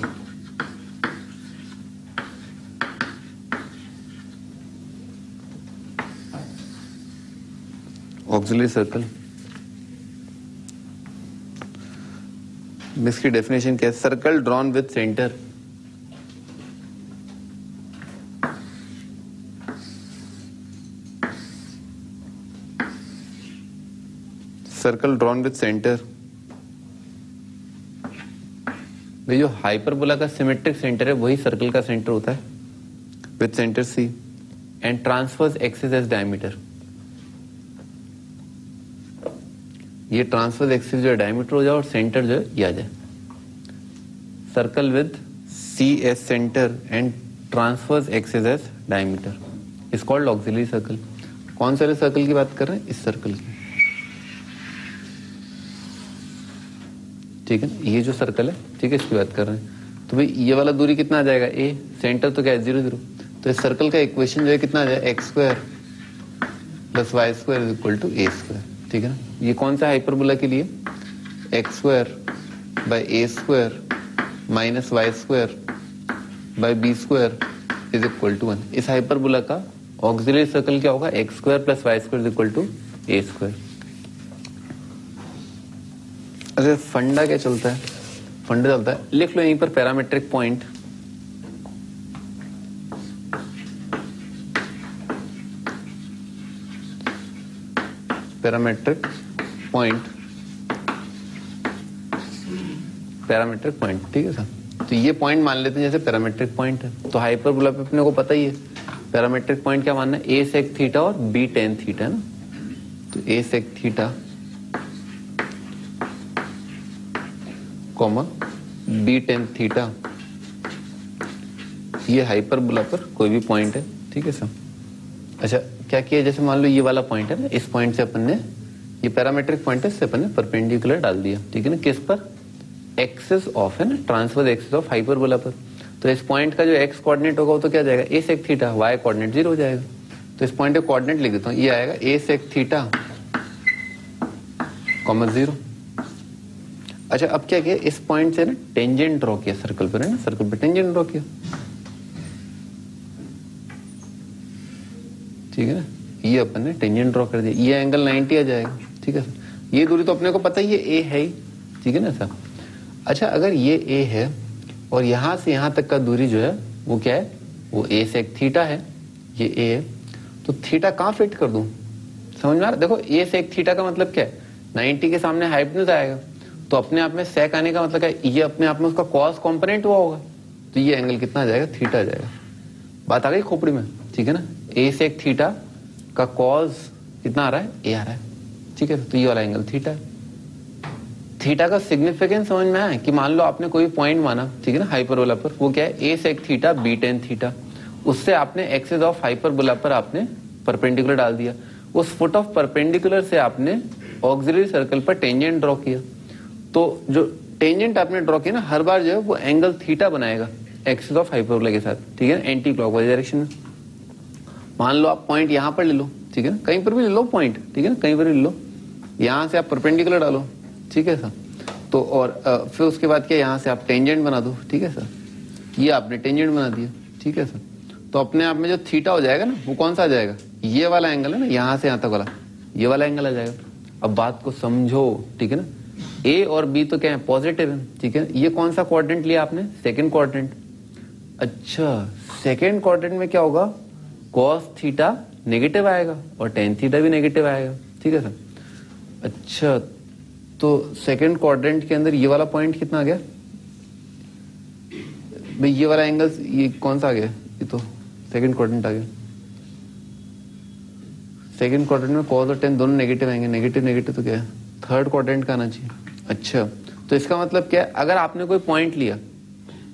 ऑक्सिलरी सर्कल, इसकी डेफिनेशन क्या है? Circle drawn with centre circle drawn with centre. भाई जो हाइपरबोला का सिमेट्रिक सेंटर है वही सर्कल का सेंटर होता है, with centre c and transverse axis as diameter. ये ट्रांसवर्स एक्सिस जो है डायमीटर हो जाए और सेंटर जो है ये आ जाए। Circle with c as centre and transverse axis as diameter is called auxiliary circle. कौन से सर्कल की बात कर रहे हैं? इस सर्कल की, ठीक है ना? ये जो सर्कल है, ठीक है, इसकी बात कर रहे हैं। तो भाई ये वाला दूरी कितना आ जाएगा? ए, सेंटर तो क्या है? 0 0। तो इस सर्कल का इक्वेशन जो है कितना आ जाएगा? x² plus y² is equal to a², ठीक है ना? ये कौन सा हाइपरबोला के लिए? x² by a² minus y² by b² is equal to 1। इस हाइपरबोला का ऑक्सिलरी सर्कल क्या होगा? x² plus y² is equal to a²। अच्छा, फंडा क्या चलता है? फंडा चलता है, लिख लो यहीं पर parametric point. Parametric point, parametric point, ठीक है सर? तो ये पॉइंट मान लेते हैं जैसे पैरामेट्रिक पॉइंट है। तो हाइपरबोला पे अपने को पता ही है पैरामेट्रिक पॉइंट क्या मानना है, ए सेक थीटा और बी टेन थीटा है ना। तो a sec theta comma b tan theta ये हाइपरबोला पर कोई भी पॉइंट है, ठीक है सर। अच्छा क्या किया, जैसे मान लो ये वाला पॉइंट है ना, इस पॉइंट से अपन ने, ये पैरामेट्रिक पॉइंट है, इससे अपन ने परपेंडिकुलर डाल दिया, ठीक है ना, किस पर, एक्सिस ऑफ है ना, ट्रांसवर्स एक्सिस ऑफ हाइपरबोला पर। तो इस पॉइंट का जो एक्स कोऑर्डिनेट होगा वो तो क्या जाएगा, ए सेक थीटा, वाई कोऑर्डिनेट 0 हो जाएगा। तो इस पॉइंट का कोऑर्डिनेट लिख देता हूं, ये आएगा ए सेक थीटा कॉमा 0। अच्छा अब क्या किया, इस पॉइंट से ना टेंजेंट ड्रॉ किया सर्कल पर, है ना, सर्कल पर टेंजेंट ड्रॉ किया, ठीक है ना, ये अपन ने टेंजेंट ड्रॉ कर दिया, ये एंगल 90 आ जाएगा, ठीक है सर। ये दूरी तो अपने को पता ही है ए है ही, ठीक है ना सर। अच्छा अगर ये ए है और यहां से यहां तक का दूरी जो है वो क्या है, वो ए सेक थीटा है, ये ए है, तो थीटा कहां फिट कर दूं, समझ में आ रहा, देखो ए सेक थीटा का मतलब क्या है, 90 के सामने हाइपोटेन्यूज आएगा, तो अपने आप में सेक आने का मतलब क्या है, ये अपने आप में उसका कॉस कॉम्पोनेंट हुआ होगा, तो ये एंगल कितना आ जाएगा, थीटा आ जाएगा। बात आ गई खोपड़ी में, ठीक है ना। ए सेक थीटा का कॉस कितना आ रहा है, ए आ रहा है, ठीक है, तो ये वाला एंगल थीटा है। थीटा का सिग्निफिकेंस समझ में आया कि मान लो आपने कोई पॉइंट माना, ठीक है ना, हाइपरबोला पर, वो क्या है, a sec theta b tan theta, उससे आपने एक्सिस ऑफ हाइपरबोला पर आपने परपेंडिकुलर डाल दिया, उस फुट ऑफ परपेंडिकुलर से आपने ऑक्सिलरी सर्कल पर टेंजेंट ड्रॉ किया, तो जो टेंजेंट आपने ड्रॉ किया ना, हर बार जो है वो एंगल थीटा बनाएगा एक्सिस ऑफ हाइपरबोला के साथ, ठीक है, एंटी क्लॉकवाइज डायरेक्शन में। मान लो आप पॉइंट यहां पर ले लो, ठीक है ना, कहीं पर भी ले लो पॉइंट, ठीक है ना, कहीं पर भी ले लो, यहां से आप परपेंडिकुलर डालो, ठीक है सर। तो और फिर उसके बाद क्या, यहां से आप टेंजेंट बना दो, ठीक है सर, ये आपने टेंजेंट बना दिया, ठीक है सर। तो अपने आप में जो थीटा हो जाएगा ना, वो कौन सा आ जाएगा, ये वाला एंगल है ना, यहां से यहां तक वाला, ये वाला एंगल आ जाएगा। अब बात को समझो, ठीक है ना, ए और बी तो क्या है, पॉजिटिव है, ठीक है। ये कौन सा क्वाड्रेंट लिया आपने, सेकंड क्वाड्रेंट। अच्छा सेकंड क्वाड्रेंट में क्या होगा, कॉस थीटा नेगेटिव आएगा और टेन थीटा भी नेगेटिव आएगा, ठीक है सर। अच्छा तो सेकंड क्वाड्रेंट के अंदर ये वाला पॉइंट कितना आ गया भाई, ये वाला एंगल ये कौन सा आ गया, ये तो सेकंड क्वाड्रेंट आ गया। सेकंड क्वाड्रेंट में कॉस और टेन दोनों नेगेटिव आएंगे, नेगेटिव नेगेटिव तो क्या है, थर्ड क्वाड्रेंट का आना चाहिए। अच्छा तो इसका मतलब क्या है, अगर आपने कोई पॉइंट लिया,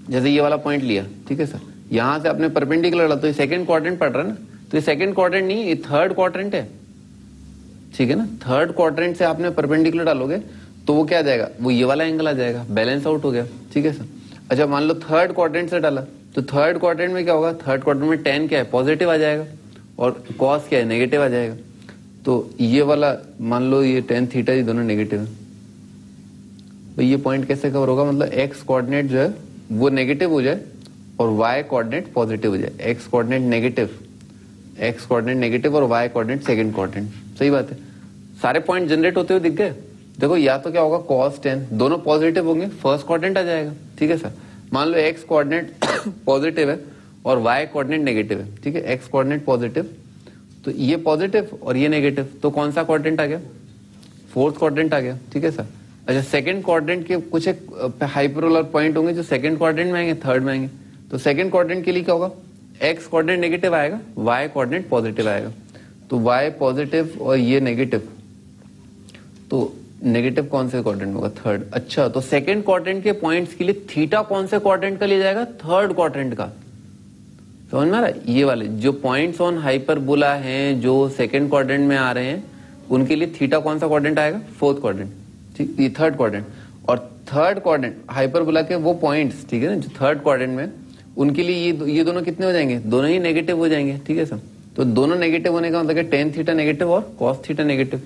जैसे ये वाला पॉइंट लिया, ठीक है सर, यहां से आपने परपेंडिकुलर डाला, तो ये सेकंड क्वाड्रेंट पड़ रहा है ना, तो ये सेकंड क्वाड्रेंट नहीं, ये थर्ड क्वाड्रेंट है, ठीक है ना। थर्ड क्वाड्रेंट से आपने परपेंडिकुलर डालोगे तो वो क्या आ जाएगा, वो ये वाला एंगल आ जाएगा, बैलेंस आउट हो गया, ठीक है सर। अच्छा मान लो थर्ड क्वाड्रेंट से डाला, तो थर्ड क्वाड्रेंट में क्या होगा, थर्ड क्वाड्रेंट में टेन क्या है, पॉजिटिव आ जाएगा, और कॉस क्या है, नेगेटिव आ जाएगा। तो ये वाला मान लो ये टेन थीटा, ये दोनों नेगेटिव है, तो ये पॉइंट कैसे कवर होगा, मतलब एक्स कोऑर्डिनेट जो है वो नेगेटिव हो जाए और वाई कोऑर्डिनेट पॉजिटिव हो जाए, एक्स कोऑर्डिनेट नेगेटिव और वाई कोऑर्डिनेट सेकंड कोऑर्डिनेट, सही बात है। सारे पॉइंट जनरेट होते हुए दिख गए, देखो या तो क्या होगा, cos 10 दोनों पॉजिटिव होंगे, फर्स्ट क्वाड्रेंट आ जाएगा, ठीक है सर। मान लो एक्स कोऑर्डिनेट पॉजिटिव है और वाई कोऑर्डिनेट नेगेटिव है, ठीक है, एक्स कोऑर्डिनेट पॉजिटिव, तो ये पॉजिटिव और ये नेगेटिव, तो कौन सा क्वाड्रेंट आ गया, फोर्थ क्वाड्रेंट आ गया, ठीक है सर। अच्छा सेकंड क्वाड्रेंट के कुछ एक हाइपरबोला पॉइंट होंगे जो सेकंड क्वाड्रेंट में आएंगे, थर्ड में आएंगे, तो सेकंड क्वाड्रेंट के लिए क्या होगा, एक्स कोऑर्डिनेट नेगेटिव आएगा, वाई कोऑर्डिनेट पॉजिटिव आएगा, तो वाई पॉजिटिव और ये नेगेटिव, तो नेगेटिव कौन से क्वाड्रेंट में होगा, थर्ड। अच्छा तो सेकंड क्वाड्रेंट के पॉइंट्स के लिए थीटा कौन से क्वाड्रेंट का लिया जाएगा, थर्ड क्वाड्रेंट का, समझ में आ रहा है। ये वाले जो पॉइंट्स ऑन हाइपरबोला हैं जो सेकंड क्वाड्रेंट में आ रहे हैं, उनके लिए थीटा कौन सा क्वाड्रेंट आएगा, फोर्थ क्वाड्रेंट, ठीक, ये थर्ड क्वाड्रेंट। और थर्ड क्वाड्रेंट हाइपरबोला के वो पॉइंट्स, ठीक है ना, जो थर्ड क्वाड्रेंट में, उनके लिए ये दोनों कितने हो जाएंगे, दोनों ही नेगेटिव हो जाएंगे, ठीक है सर। तो दोनों नेगेटिव होने का मतलब टेन थीटा नेगेटिव और कॉस थीटा नेगेटिव,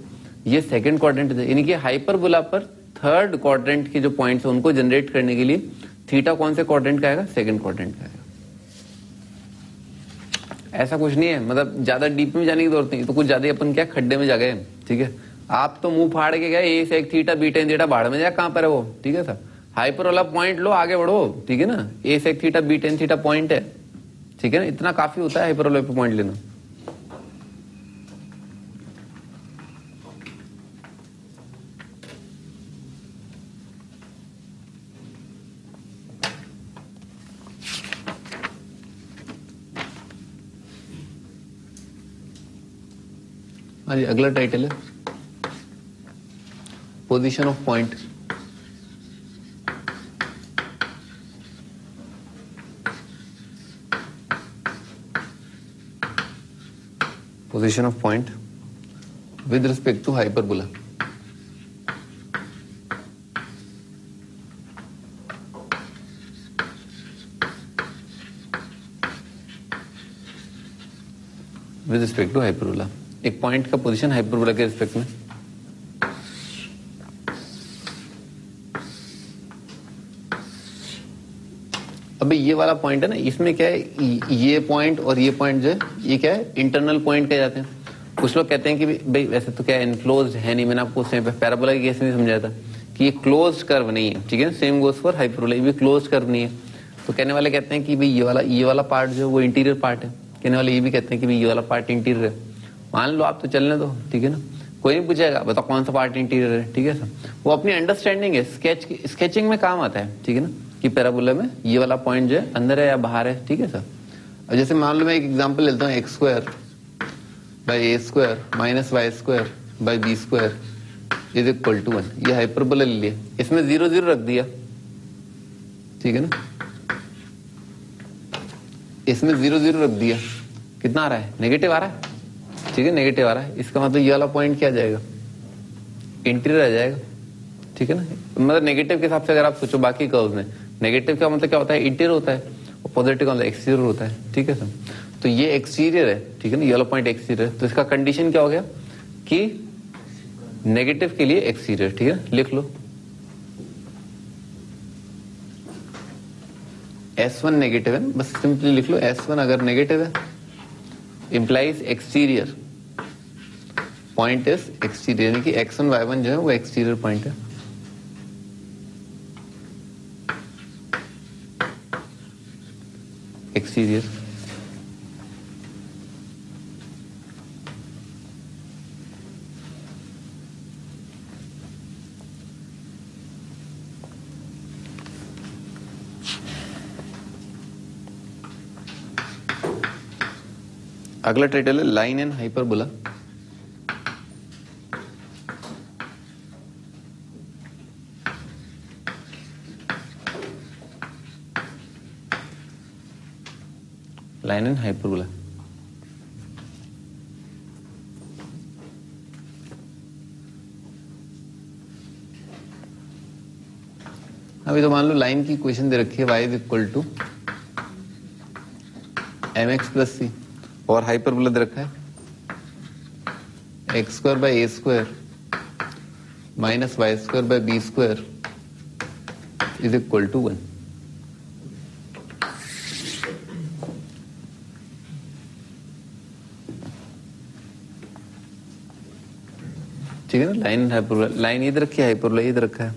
ये सेकंड क्वाड्रेंट है, यानी कि हाइपरबोला पर थर्ड क्वाड्रेंट के जो पॉइंट्स हैं उनको जनरेट करने के लिए थीटा कौन से क्वाड्रेंट का आएगा, सेकंड क्वाड्रेंट का आएगा। ऐसा कुछ नहीं है, मतलब ज्यादा डीप में जाने की जरूरत नहीं, तो कुछ ज्यादा अपन क्या खड्डे में जा गए, ठीक है। आप तो मुंह फाड़ के गए, a sec theta b tan theta, भाड़ में जाए, कहां पर है वो, ठीक है सर। हाइपरबोला पॉइंट लो, आगे बढ़ो, ठीक है ना, a sec theta b tan theta point है, ठीक है ना, इतना काफी होता है हाइपरबोला पे पॉइंट लेना। हाँ जी, अगला टाइटल है position of point. Position of point with respect to hyperbola. With respect to hyperbola, एक पॉइंट का पोजीशन हाइपरबोला के रिस्पेक्ट में। अबे ये वाला पॉइंट है ना, इसमें क्या है, ये पॉइंट और ये पॉइंट जो है ये क्या है, इंटरनल पॉइंट कहे जाते हैं। कुछ लोग कहते हैं कि भाई वैसे तो क्या इनक्लोज्ड है नहीं, मैंने आपको उसमें पैराबोला के केस में समझाया था कि ये क्लोज्ड कर्व नहीं है, ठीक है। सेम गोस फॉर हाइपरबोला, ये भी क्लोज्ड कर्व नहीं है। तो कहने वाले कहते हैं कि भाई ये वाला पार्ट जो है वो इंटीरियर पार्ट है। कहने वाले ये भी कहते हैं कि भाई ये वाला पार्ट इंटीरियर है। मान लो आप, तो चलने दो, ठीक है ना, कोई नहीं पूछेगा बताओ कौन सा पार्ट इंटीरियर है, ठीक है सर। वो अपनी अंडरस्टैंडिंग है, स्केचिंग में काम आता है, ठीक है ना, कि पैराबोला में ये वाला पॉइंट जो है अंदर है या बाहर है, ठीक है सर। अब जैसे मान लो मैं एक एग्जांपल लेता हूँ, x square by a square minus y square by b square is equal to 1। ये हाइपरबोला ले लिया, इसमें 0 0 रख दिया, ठीक है ना, इसमें 0 0 रख दिया, कितना आ रहा है, नेगेटिव आ रहा है, ठीक है, नेगेटिव आ रहा है। इसका मतलब ये वाला पॉइंट क्या आ जाएगा, इंटीरियर आ जाएगा, ठीक है ना। मतलब नेगेटिव के हिसाब से अगर आप सोचो बाकी कर्व्स में, नेगेटिव का मतलब क्या होता है, इंटीरियर होता है, और पॉजिटिव का मतलब एक्सटीरियर होता है, ठीक है सर। तो ये एक्सटीरियर है, ठीक है ना, ये वाला पॉइंट एक्सटीरियर है। तो इसका कंडीशन क्या हो गया कि नेगेटिव के लिए एक्सटीरियर, ठीक है, लिख लो S1 नेगेटिव है, बस सिंपली लिख लो S1 अगर नेगेटिव है implies exterior point is exterior, यानी कि X1 Y1 जो है वो एक्सटीरियर पॉइंट है। एक्सटीरियर अगला टाइटल है line and hyperbola. Line and hyperbola, अभी तो मान लो लाइन की इक्वेशन दे रखी है y is equal to mx plus c, और हाइपरबोला दे रखा है x square by a square minus y square by b square is equal to 1। ठीक है ना, लाइन हाइपरबोला, लाइन इधर रखी है, हाइपरबोला इधर रखा है।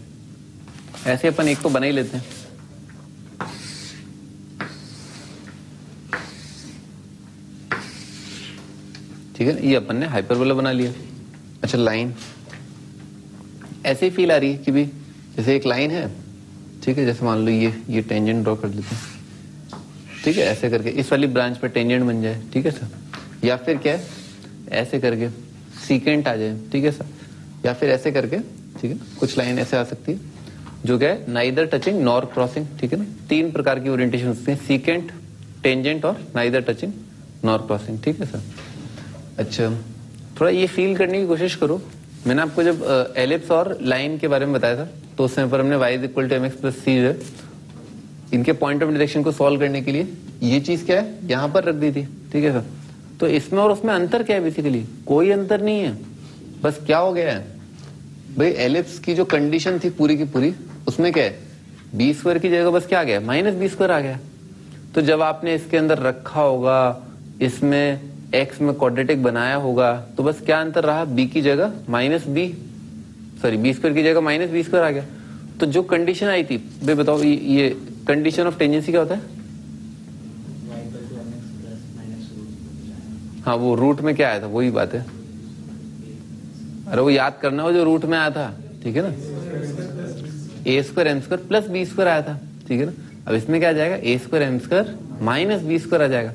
ऐसे अपन एक तो बना ही लेते हैं, ठीक है, ये अपन ने हाइपरबोला बना लिया। अच्छा, लाइन ऐसे ही फील आ रही है कि भी जैसे एक लाइन है, ठीक है, जैसे मान लो ये टेंजेंट ड्रॉ कर देते हैं, ठीक है, ऐसे करके इस वाली ब्रांच पे टेंजेंट बन जाए, ठीक है सर। या फिर क्या है, ऐसे करके सीकेंट आ जाए, ठीक है सर। या फिर ऐसे करके, ठीक है, कुछ लाइन ऐसे आ सकती है जो क्या है, नाइदर टचिंग नॉर क्रॉसिंग, ठीक है ना। 3 प्रकार की ओरिएंटेशन होती है, सीकेंट, टेंजेंट और नाइदर टचिंग नॉर क्रॉसिंग, ठीक है सर। अच्छा, थोड़ा ये फील करने की कोशिश करो। मैंने आपको जब एलिप्स और लाइन के बारे में बताया था तो उस समय पर हमने y is equal to mx plus c, इनके पॉइंट ऑफ डायरेक्शन को सॉल्व करने के लिए ये चीज क्या है, यहां पर रख दी थी, ठीक है सर। तो इसमें और उसमें अंतर क्या है, बेसिकली कोई अंतर नहीं है। बस क्या हो गया है भाई, एलिप्स की जो कंडीशन थी पूरी की पूरी, उसमें क्या है, बी स्क्वायर की जगह बस क्या आ गया, माइनस बी स्क्वायर आ गया। तो जब आपने इसके अंदर रखा होगा, इसमें एक्स में क्वाड्रेटिक बनाया होगा, तो बस क्या अंतर रहा, बी की जगह minus b, sorry b square की जगह माइनस बी स्क्वायर आ गया। तो जो कंडीशन आई थी, भाई बताओ ये कंडीशन ऑफ टेंजेंसी क्या होता है? हाँ, वो रूट में क्या आया था, वही बात है। अरे वो याद करना हो जो रूट में आया था, ठीक है ना, a square m square plus b square आया था, ठीक है ना। अब इसमें क्या आ जाएगा, a square m square minus b square आ जाएगा।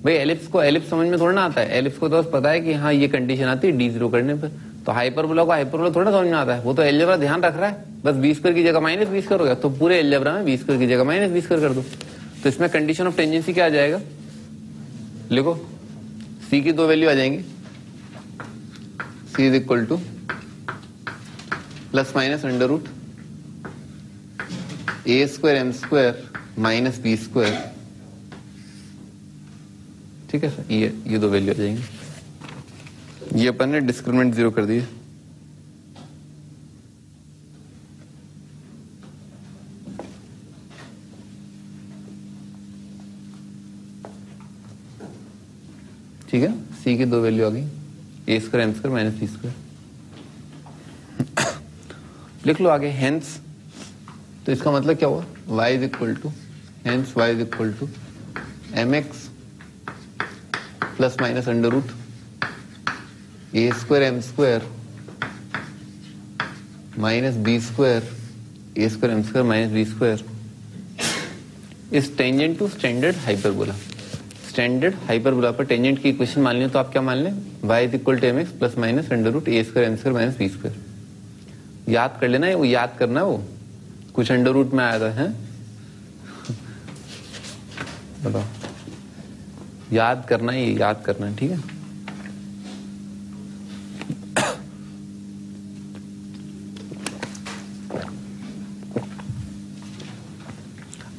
भाई एलिप्स को एलिप्स समझ में थोड़ा ना आता है, एलिप्स को तो बस पता है कि हाँ ये कंडीशन आती है D0 करने पर। तो हाइपरबोला को हाइपरबोला थोड़ा समझ में आता है, वो तो एलजेब्रा ध्यान रख रहा है, बस B² की जगह -B² हो गया, तो पूरे एलजेब्रा में B² की जगह -B² कर दो। तो इसमें कंडीशन ऑफ टेंजेंसी क्या आ जाएगा, लिखो, C की 2 वैल्यू आ जाएंगी, C is equal to ±√ A²M² -B²। ठीक है सर, ये 2 वैल्यू आ जाएंगी। ये अपन ने डिस्क्रिमिनेंट 0 कर दिए। ठीक है, C की 2 वैल्यू आ गई, A²M² -B²। लिख लो आगे हेंस, तो इसका मतलब क्या हुआ, y is equal to hence y is equal to mx ±√ A²M² -B² A²M² -B² is tangent to standard hyperbola. Standard hyperbola पर टेंजेंट की इक्वेशन मान लें तो आप क्या मान लें, y is equal to mx ±√ A²M² -B²। याद कर लेना है, वो याद करना है, वो कुछ √ में आया था, है बताओ, याद करना है, याद करना है, ठीक है।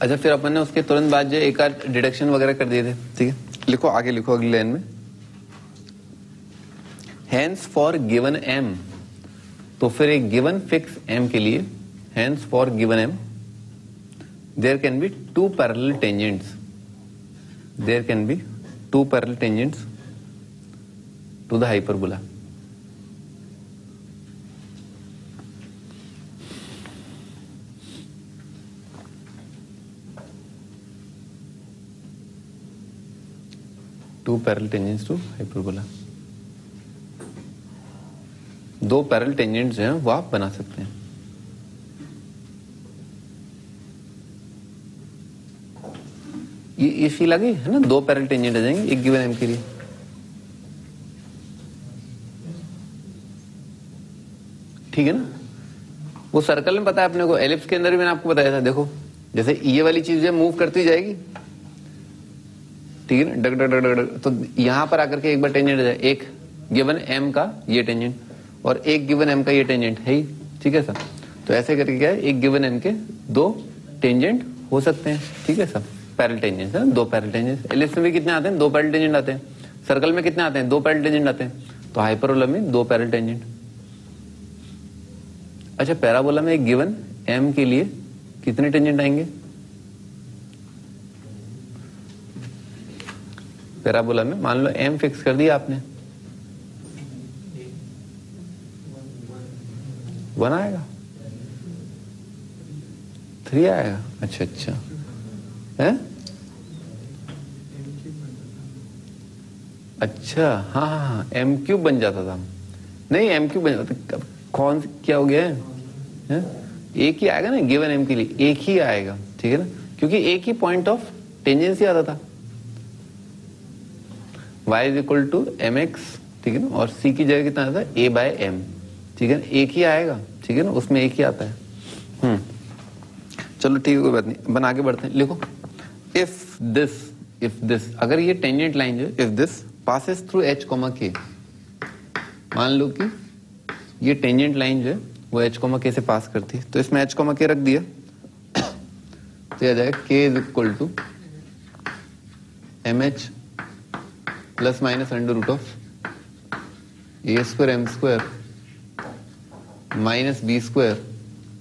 अच्छा, फिर अपन ने उसके तुरंत बाद जो एक आध डिडक्शन वगैरह कर दिए थे, ठीक है। लिखो आगे, लिखो अगली लाइन में, हेंस फॉर गिवन m, तो फिर एक गिवन फिक्स m के लिए, hence for given m there can be 2 parallel tangents, there can be 2 parallel tangents to the hyperbola. Two parallel tangents to hyperbola, 2 parallel tangents जो हैं वो आप बना सकते हैं। ये फील आ गई है ना, 2 पैरेलल टेंजेंट आ जाएंगे एक गिवन m के लिए। ठीक है ना, वो सर्कल में पता है अपने को, एलिप्स के अंदर भी मैंने आपको बताया था, देखो जैसे ये वाली चीज जो मूव करती जाएगी, ठीक है ना, डग डग डग डग, तो यहां पर आकर के एक बार टेंजेंट आ जाए, एक गिवन m का ये टेंजेंट और एक गिवन m का ये टेंजेंट है ही, ठीक है सर। तो ऐसे करके क्या है, एक गिवन m के 2 टेंजेंट हो सकते हैं, ठीक है सर, पैरेलल टेंजेंट है, 2 पैरेलल टेंजेंट। एलिप्स में भी कितने आते हैं, 2 पैरेलल टेंजेंट आते हैं। सर्कल में कितने आते हैं, 2 पैरेलल टेंजेंट आते हैं। तो हाइपरबोला में 2 पैरेलल टेंजेंट। अच्छा, पैराबोला में एक गिवन m के लिए कितने टेंजेंट आएंगे, पैराबोला में मान लो m फिक्स कर दिया आपने, 1 आएगा, 3 आएगा, अच्छा अच्छा है, अच्छा हाँ हाँ हाँ, m³ बन जाता था, नहीं m³ बन जाता, कौन क्या हो गया है? एक ही आएगा ना गिवन m के लिए, एक ही आएगा, ठीक है ना, क्योंकि एक ही पॉइंट ऑफ टेंजेंसी आता था, y is equal to mx, ठीक है ना, और c की जगह कितना आता है, a/m, ठीक है ना, एक ही आएगा, ठीक है ना, उसमें एक ही आता है। चलो ठीक है, कोई बात नहीं, अपन आगे बढ़ते हैं। लिखो, इफ दिस अगर ये टेंजेंट लाइन जो है, if this passes through h, k, मान लो कि ये टेंजेंट लाइन जो है वो h, k से पास करती है, तो इसमें h, k रख दिया, तो यह आ जाएगा k is equal to mh plus minus √ of A²M² minus B²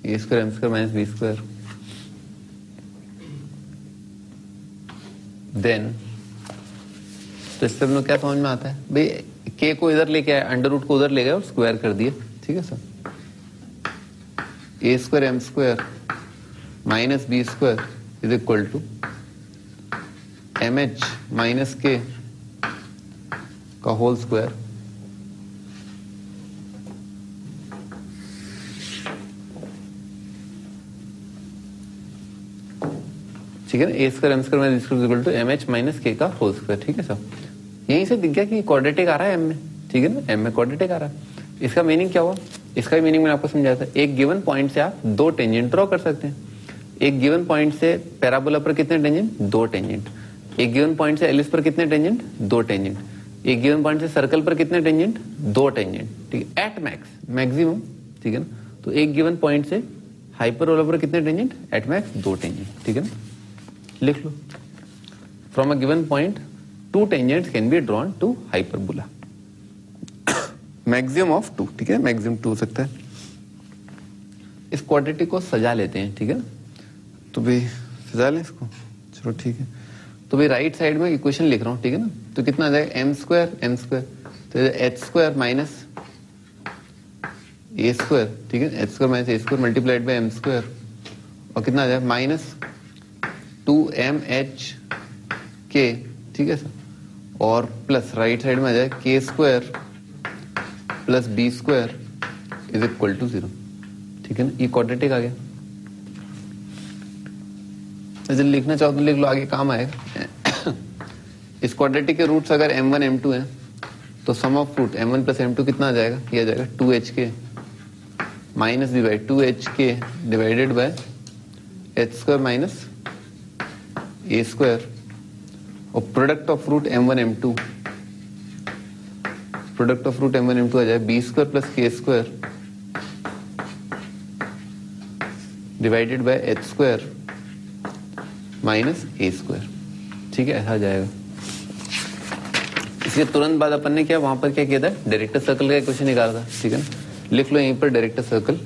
A²M² minus B²। Then तो इससे हम लोग क्या समझ में आता है भाई, k को इधर लेके आए, √ को उधर ले गए और स्क्वायर कर दिए, ठीक है sir. A²M² minus B² is equal to mh minus k का होल स्क्वायर। ठीक ठीक है ना, a square m square minus square equal to m h minus k का होल स्क्वायर, ठीक है सर। यहीं से दिख गया कि क्वाड्रेटिक आ रहा है एम में, ठीक है ना, एम में क्वाड्रेटिक आ रहा है। इसका मीनिंग क्या हुआ, इसका मीनिंग मैंने आपको समझाया था, एक गिवन पॉइंट से आप दो टेंजेंट ड्रॉ कर सकते हैं। एक गिवन पॉइंट से पैराबोला पर कितने टेंजेंट, दो टेंजेंट। एक गिवन पॉइंट से एलिप्स पर कितने टेंजेंट, दो टेंजेंट। एक गिवन पॉइंट से सर्कल पर कितने टेंजेंट, दो टेंजेंट, ठीक है, एट मैक्स, मैक्सिमम, ठीक है ना। तो एक गिवन पॉइंट से हाइपरबोला पर कितने टेंजेंट, एट मैक्स दो टेंजेंट, ठीक है ना, लिख लो। From a given point two tangents can be drawn to hyperbola, maximum of two, ठीक है, मैक्सिमम टू हो सकता है। इस क्वाड्रेटिक को सजा लेते हैं, ठीक है ना, तो भाई सजा लें इसको, चलो ठीक है। तो भाई राइट साइड में इक्वेशन लिख रहा हूं, ठीक है ना, तो कितना आ जाएगा, एम स्क्वायर, तो h square minus a square, ठीक है, h square minus a square multiplied by m square, और कितना आ जाएगा माइनस 2mh के, ठीक है सर, और प्लस राइट साइड में आ जाए k square plus b square is equal to 0, ठीक है ना, ये क्वाड्रेटिक आ गया। जब लिखना चाहो तो लिख लो, आगे काम आएगा। इस क्वाड्रेटिक के रूट्स अगर m1 m2 है तो सम of root m1 plus m2 कितना आ जाएगा, ये आ जाएगा 2hk minus b by 2hk divided by h square minus a square, और product of root m1 m2, product of root m1 m2 आ जाए b square plus k square divided by h square minus a square, ठीक है, ऐसा आ जाएगा। इसके तुरंत बाद अपन ने क्या वहां पर क्या किया था, डायरेक्टर सर्कल का इक्वेशन निकाला था, ठीक है ना, लिख लो यहीं पर डायरेक्टर सर्कल।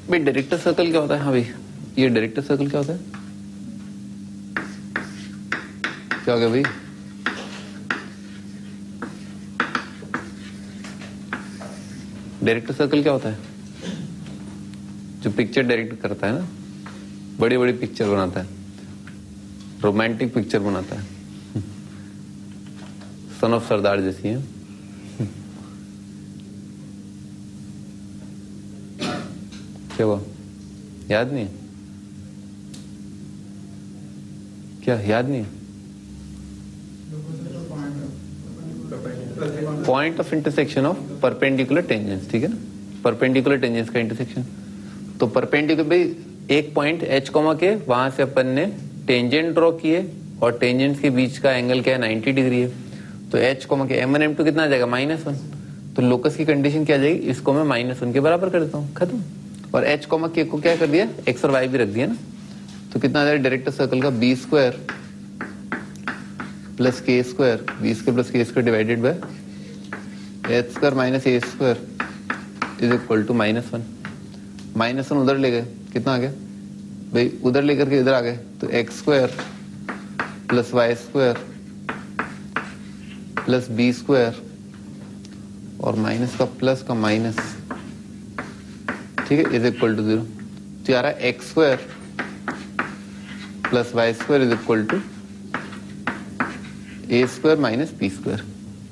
भाई डायरेक्टर सर्कल क्या होता है, हाँ भाई ये डायरेक्टर सर्कल क्या होता है, क्या हो गया भाई, डायरेक्टर सर्कल क्या होता है, जो पिक्चर डायरेक्ट करता है ना, बड़ी बड़ी पिक्चर बनाता है, रोमांटिक पिक्चर बनाता है, सन ऑफ सरदार जैसी है। क्या हुआ, याद नहीं है, क्या याद नहीं है, point of intersection of perpendicular tangents, ठीक है ना, परपेंडिकुलर टेंजेंस का इंटरसेक्शन। तो परपेंडिकुलर भाई एक पॉइंट h कॉमा के, वहां से अपन ने टेंजेंट ड्रॉ किए, और टेंजेंट्स के बीच का एंगल क्या है, 90 डिग्री है। तो h कॉमा के m1 m2 कितना आ जाएगा, -1। तो लोकस की कंडीशन क्या आ जाएगी, इसको मैं -1 के बराबर कर देता हूँ, खत्म। और h कॉमा के को क्या कर दिया, x और y भी रख दिया ना, तो कितना आ जाएगा डायरेक्टर सर्कल का b square plus k square, b square plus k square divided by h square minus a square is equal to -1। -1 उधर ले गए, कितना आ गया भाई, उधर लेकर के इधर आ गए, तो x square plus y square plus b square, और माइनस का प्लस का माइनस, ठीक है, इज इक्वल टू 0। तो आ रहा है x square plus y square is equal to a square minus b square,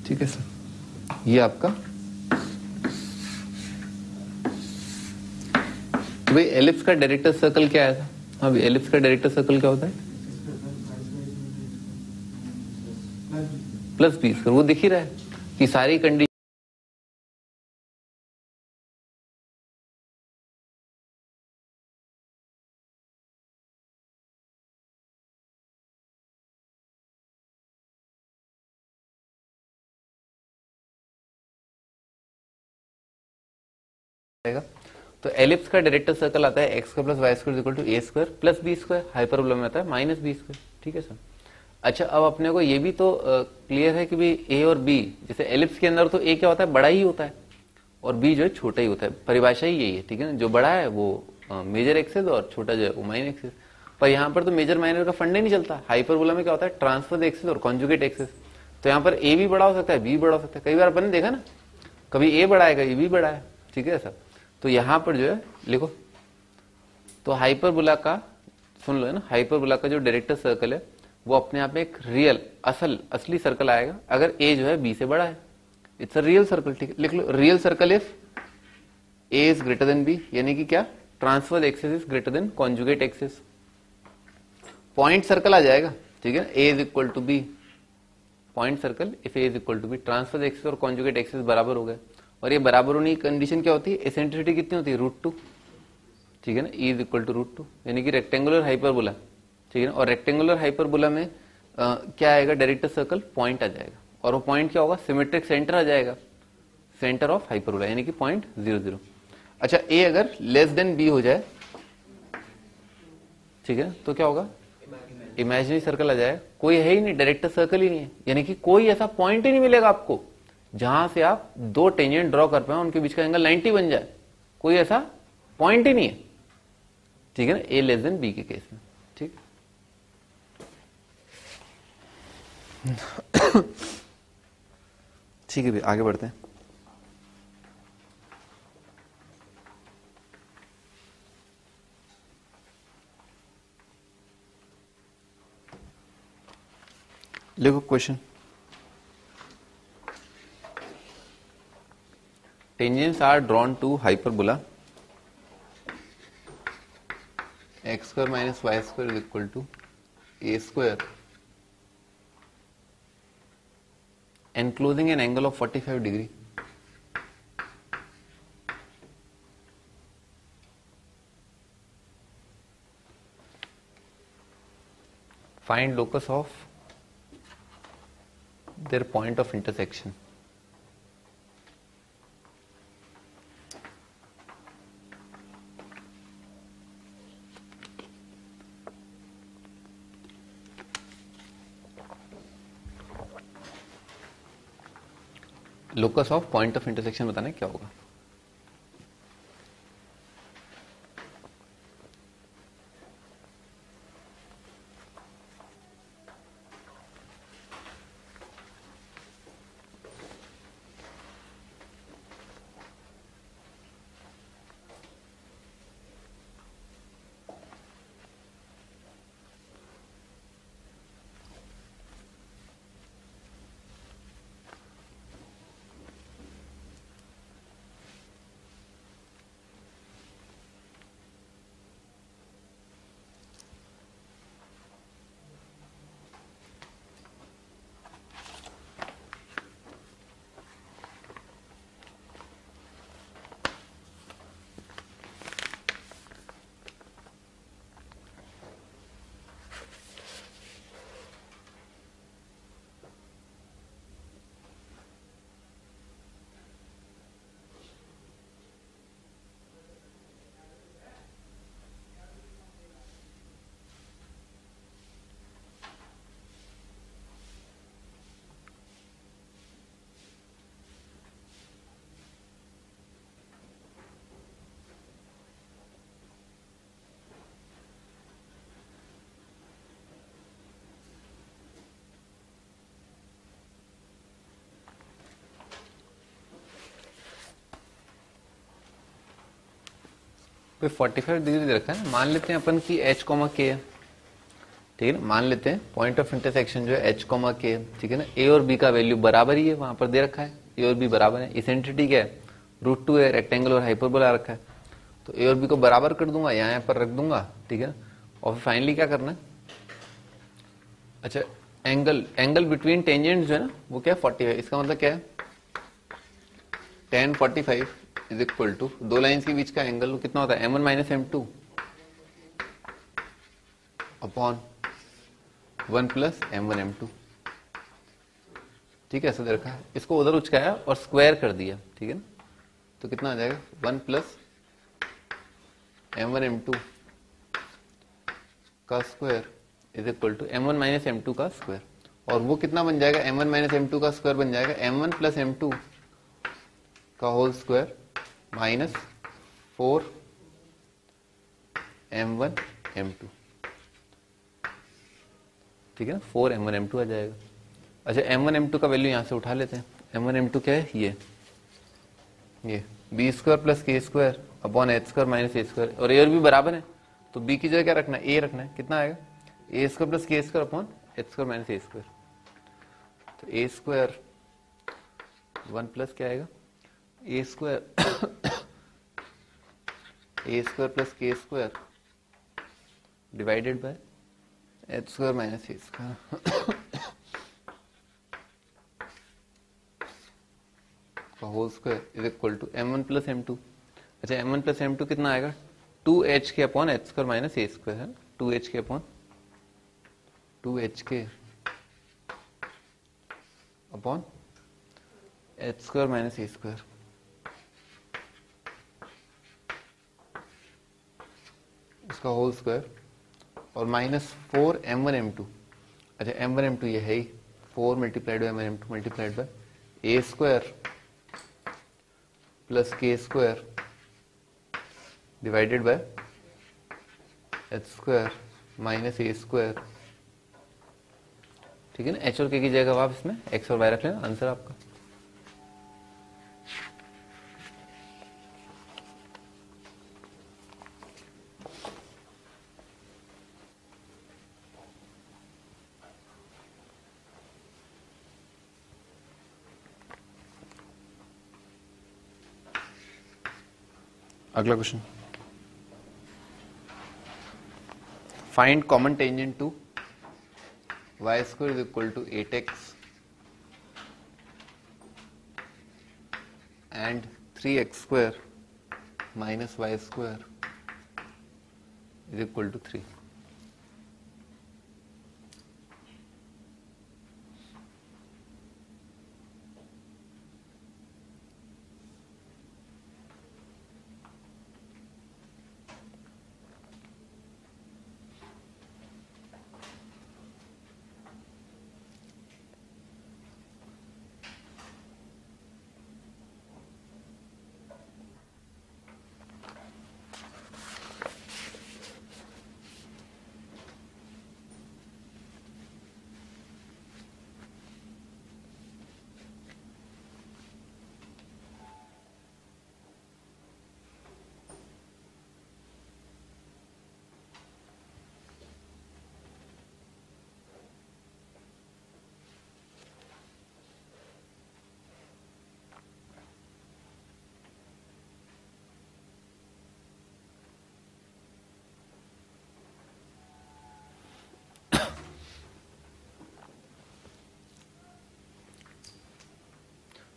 ठीक है सर। ये आपका भाई एलिप्स का डायरेक्टर सर्कल क्या आया था, हाँ भाई एलिप्स का डायरेक्टर सर्कल क्या होता है, प्लस बी स्क्वायर, वो दिख ही रहा है कि सारी कंडीशन तो एलिप्स का डायरेक्टर सर्कल आता है x square plus y square equal to a square plus b square, hyperbola में आता है माइनस बी स्क्वायर, ठीक है सर। अच्छा अब अपने को ये भी तो क्लियर है कि भी ए और बी, जैसे एलिप्स के अंदर तो ए क्या होता है, बड़ा ही होता है, और बी जो है छोटा ही होता है, परिभाषा ही यही है, ठीक है ना, जो बड़ा है वो मेजर एक्सेस और छोटा जो है वो माइनर एक्सेस। पर यहाँ पर तो मेजर माइनर का फंड ही नहीं चलता, हाइपरबोला में क्या होता है, ट्रांसफर एक्सेस और कॉन्जुगेट एक्सेस। तो यहाँ पर ए भी बड़ा हो सकता है, बी बड़ा हो सकता है, कई बार अपन ने देखा ना, कभी ए बड़ा है कभी बी बड़ा है, ठीक है सर। तो यहां पर जो है लिखो, तो हाइपरबोला का सुन लो है ना, हाइपरबोला का जो डायरेक्टर सर्कल है वो अपने आप में एक रियल असली सर्कल आएगा अगर ए जो है बी से बड़ा है, इट्स अ रियल सर्कल, ठीक है, लिख लो real circle if a is greater than b, यानी कि क्या, transverse axis is greater than conjugate axis. Point circle आ जाएगा, ठीक है, a is equal to b, point circle if a is equal to b, transverse axis और कॉन्जुगेट एक्सिस बराबर हो गए। और ये बराबर होने की कंडीशन क्या होती है, एसेंट्रिसिटी कितनी होती है, √2, ठीक है ना, ई इज इक्वल टू √2, यानी कि रेक्टेंगुलर हाइपरबोला, ठीक है ना। और रेक्टेंगुलर हाइपरबोला में क्या आएगा, डायरेक्टर सर्कल पॉइंट आ जाएगा, और वो पॉइंट क्या होगा, सिमेट्रिक सेंटर आ जाएगा, सेंटर ऑफ हाइपरबोला, यानी कि पॉइंट 0 0। अच्छा, ए अगर लेस देन बी हो जाए, ठीक है, तो क्या होगा, इमेजिनरी सर्कल आ जाएगा, कोई है ही नहीं, डायरेक्टर सर्कल ही नहीं है, यानी कि कोई ऐसा पॉइंट ही नहीं मिलेगा आपको जहां से आप दो टेंजेंट ड्रॉ कर पाए, उनके बीच का एंगल 90 बन जाए, कोई ऐसा पॉइंट ही नहीं है, ठीक है ना, ए लेस देन बी के केस में, ठीक। ठीक है भाई, आगे बढ़ते हैं। लिखो question. Tangents are drawn to hyperbola x square minus y square is equal to a square enclosing an angle of 45 degree. Find locus of their point of intersection. Locus of point of intersection बताना है क्या होगा। पे 45 डिग्री दे रखा है ना, मान लेते हैं अपन की h, k है, ठीक है ना, मान लेते हैं पॉइंट ऑफ इंटरसेक्शन जो है h, k है, ठीक है ना, a और b का वैल्यू बराबर ही है, वहां पर दे रखा है a और b बराबर है, इसेंट्रिसिटी क्या है, √2 है, रेक्टेंगल और हाइपरबोला रखा है, तो a और b को बराबर कर दूंगा, यहाँ पर रख दूंगा, ठीक है ना। और फाइनली क्या करना है, अच्छा एंगल बिटवीन टेंजेंट्स जो है ना वो क्या है, 45, इसका मतलब क्या है, tan 45 इज इक्वल टू दो लाइंस के बीच का एंगल कितना होता है, m1 minus m2 upon 1 plus m1 m2, ठीक है, ऐसा दे रखा है, इसको उधर उचकाया और स्क्वायर कर दिया, ठीक है ना, तो कितना आ जाएगा 1 प्लस m1 m2 का square is equal to m1 minus m2 का स्क्वायर, और वो कितना बन जाएगा, m1 माइनस m2 का स्क्वायर बन जाएगा m1 प्लस m2 का whole square minus 4 m1 m2, ठीक है ना, 4 m1 m2 आ जाएगा। अच्छा, m1 m2 का वैल्यू यहां से उठा लेते हैं, m1 m2 क्या है, ये b square plus k square upon h square minus a square, और ए और बी बराबर है तो b की जगह क्या रखना है, a रखना है, कितना आएगा, a square plus k square upon h square minus a square, तो ए स्क्वायर 1 प्लस क्या आएगा, a square a square plus k square divided by h square minus a square whole square is equal to m1 plus m2। अच्छा m1 प्लस m2 कितना आएगा 2h k upon h square minus a square है 2h k upon 2h k upon h square minus a square इसका होल स्क्वायर और माइनस 4m1m2। अच्छा m1m2 ये है ही 4 multiplied by m1m2 multiplied by a square plus k square divided by h square minus a square. ठीक है ना, एच और के की जगह आप इसमें एक्स और वाई रख लेना, आंसर आपका। अगला question, find common tangent to y square is equal to 8x and 3x square minus y square is equal to 3।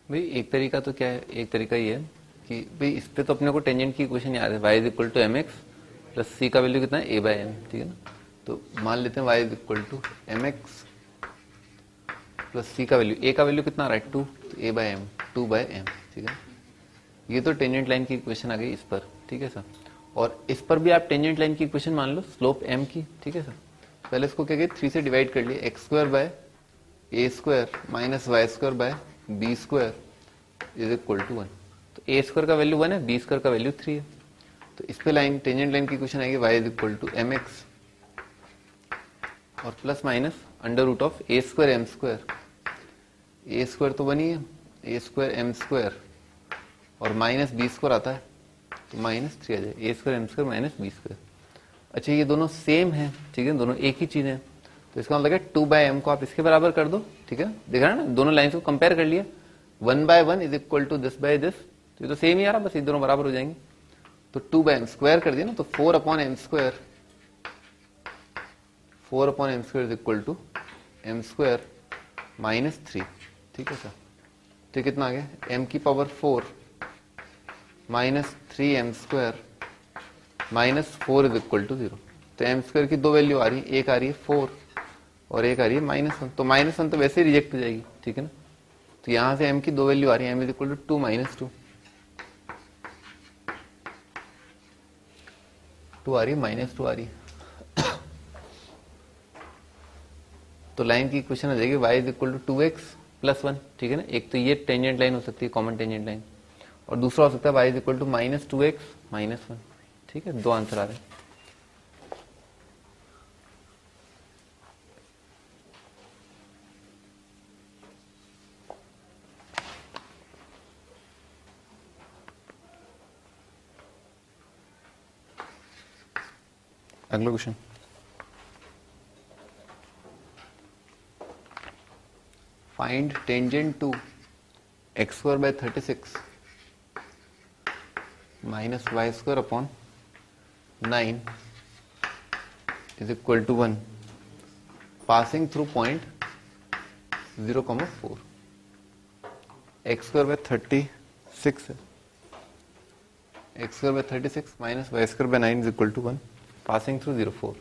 भाई एक तरीका तो क्या है, एक तरीका ये है कि भाई इस पे तो अपने को टेंजेंट की इक्वेशन याद है, y is equal to mx plus c का वैल्यू कितना है a बाय m। ठीक है ना, तो मान लेते हैं y is equal to mx plus c का वैल्यू, a का वैल्यू कितना आ रहा है 2, तो a by m 2 by m। ठीक है, ये तो टेंजेंट लाइन की इक्वेशन आ गई इस पर। ठीक है सर, और इस पर भी आप टेंजेंट लाइन की इक्वेशन मान लो स्लोप m की। ठीक है सर, पहले इसको क्या किया 3 से डिवाइड कर लिया, x square by a square minus y square by b square is equal to 1। तो ए स्क्वायर का वैल्यू 1 है, बी स्क्वायर का वैल्यू 3 है, तो इस पे लाइन टेंजेंट लाइन की इक्वेशन आएगी y is equal to m x और plus minus under root of a square m square. A square तो 1 ही है, ए स्क्वायर एम स्क्वायर और माइनस बी स्क्वायर आता है तो माइनस 3 आ जाए, a square m square minus b square. अच्छा ये दोनों सेम है, ठीक है, दोनों एक ही चीज है, तो इसका मतलब है 2 बाय एम को आप इसके बराबर कर दो। ठीक है, दिख रहा है ना, दोनों लाइन को कंपेयर कर लिया, 1 by 1 is equal to this by this, तो ये तो सेम ही आ रहा, बस ये दोनों बराबर हो जाएंगे। तो 2 बाय एम स्क्वायर कर दिया ना, तो 4 upon m square, 4 upon m square is equal to m square minus 3। ठीक है सर, तो कितना आ गया एम की power 4 minus 3 m square minus 4 is equal to 0। तो एम स्क्वायर की दो वैल्यू आ रही है, एक आ रही है 4 और एक आ रही है -1, तो -1 तो वैसे ही रिजेक्ट हो जाएगी। ठीक है ना, तो यहां से m की दो वैल्यू आ रही है, m is equal to 2 minus 2, 2 आ रही है -2 आ रही है। तो लाइन की इक्वेशन हो जाएगी y is equal to 2x plus 1। ठीक है ना, एक तो ये टेंजेंट लाइन हो सकती है, कॉमन टेंजेंट लाइन, और दूसरा हो सकता है y is equal to -2x -1। ठीक है, दो आंसर आ रहे हैं। अगला question, find tangent to x square by 36 minus y square upon 9 is equal to 1 passing through point 0,4. x square by 36 है, x square by 36 minus y square by 9 is equal to 1 passing through 0,4.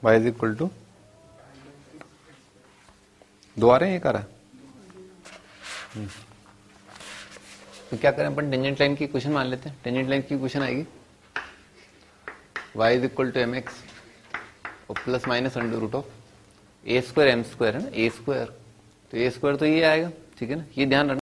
y is equal to 2 आ रहे हैं, एक आ रहा है। तो क्या करें अपन, टेंजेंट लाइन की इक्वेशन मान लेते हैं। टेंजेंट लाइन की इक्वेशन आएगी y is equal to mx और plus minus under root of a square m square है ना, a स्क्वायर, तो a स्क्वायर तो ये आएगा, ठीक है ना, ये ध्यान रखना।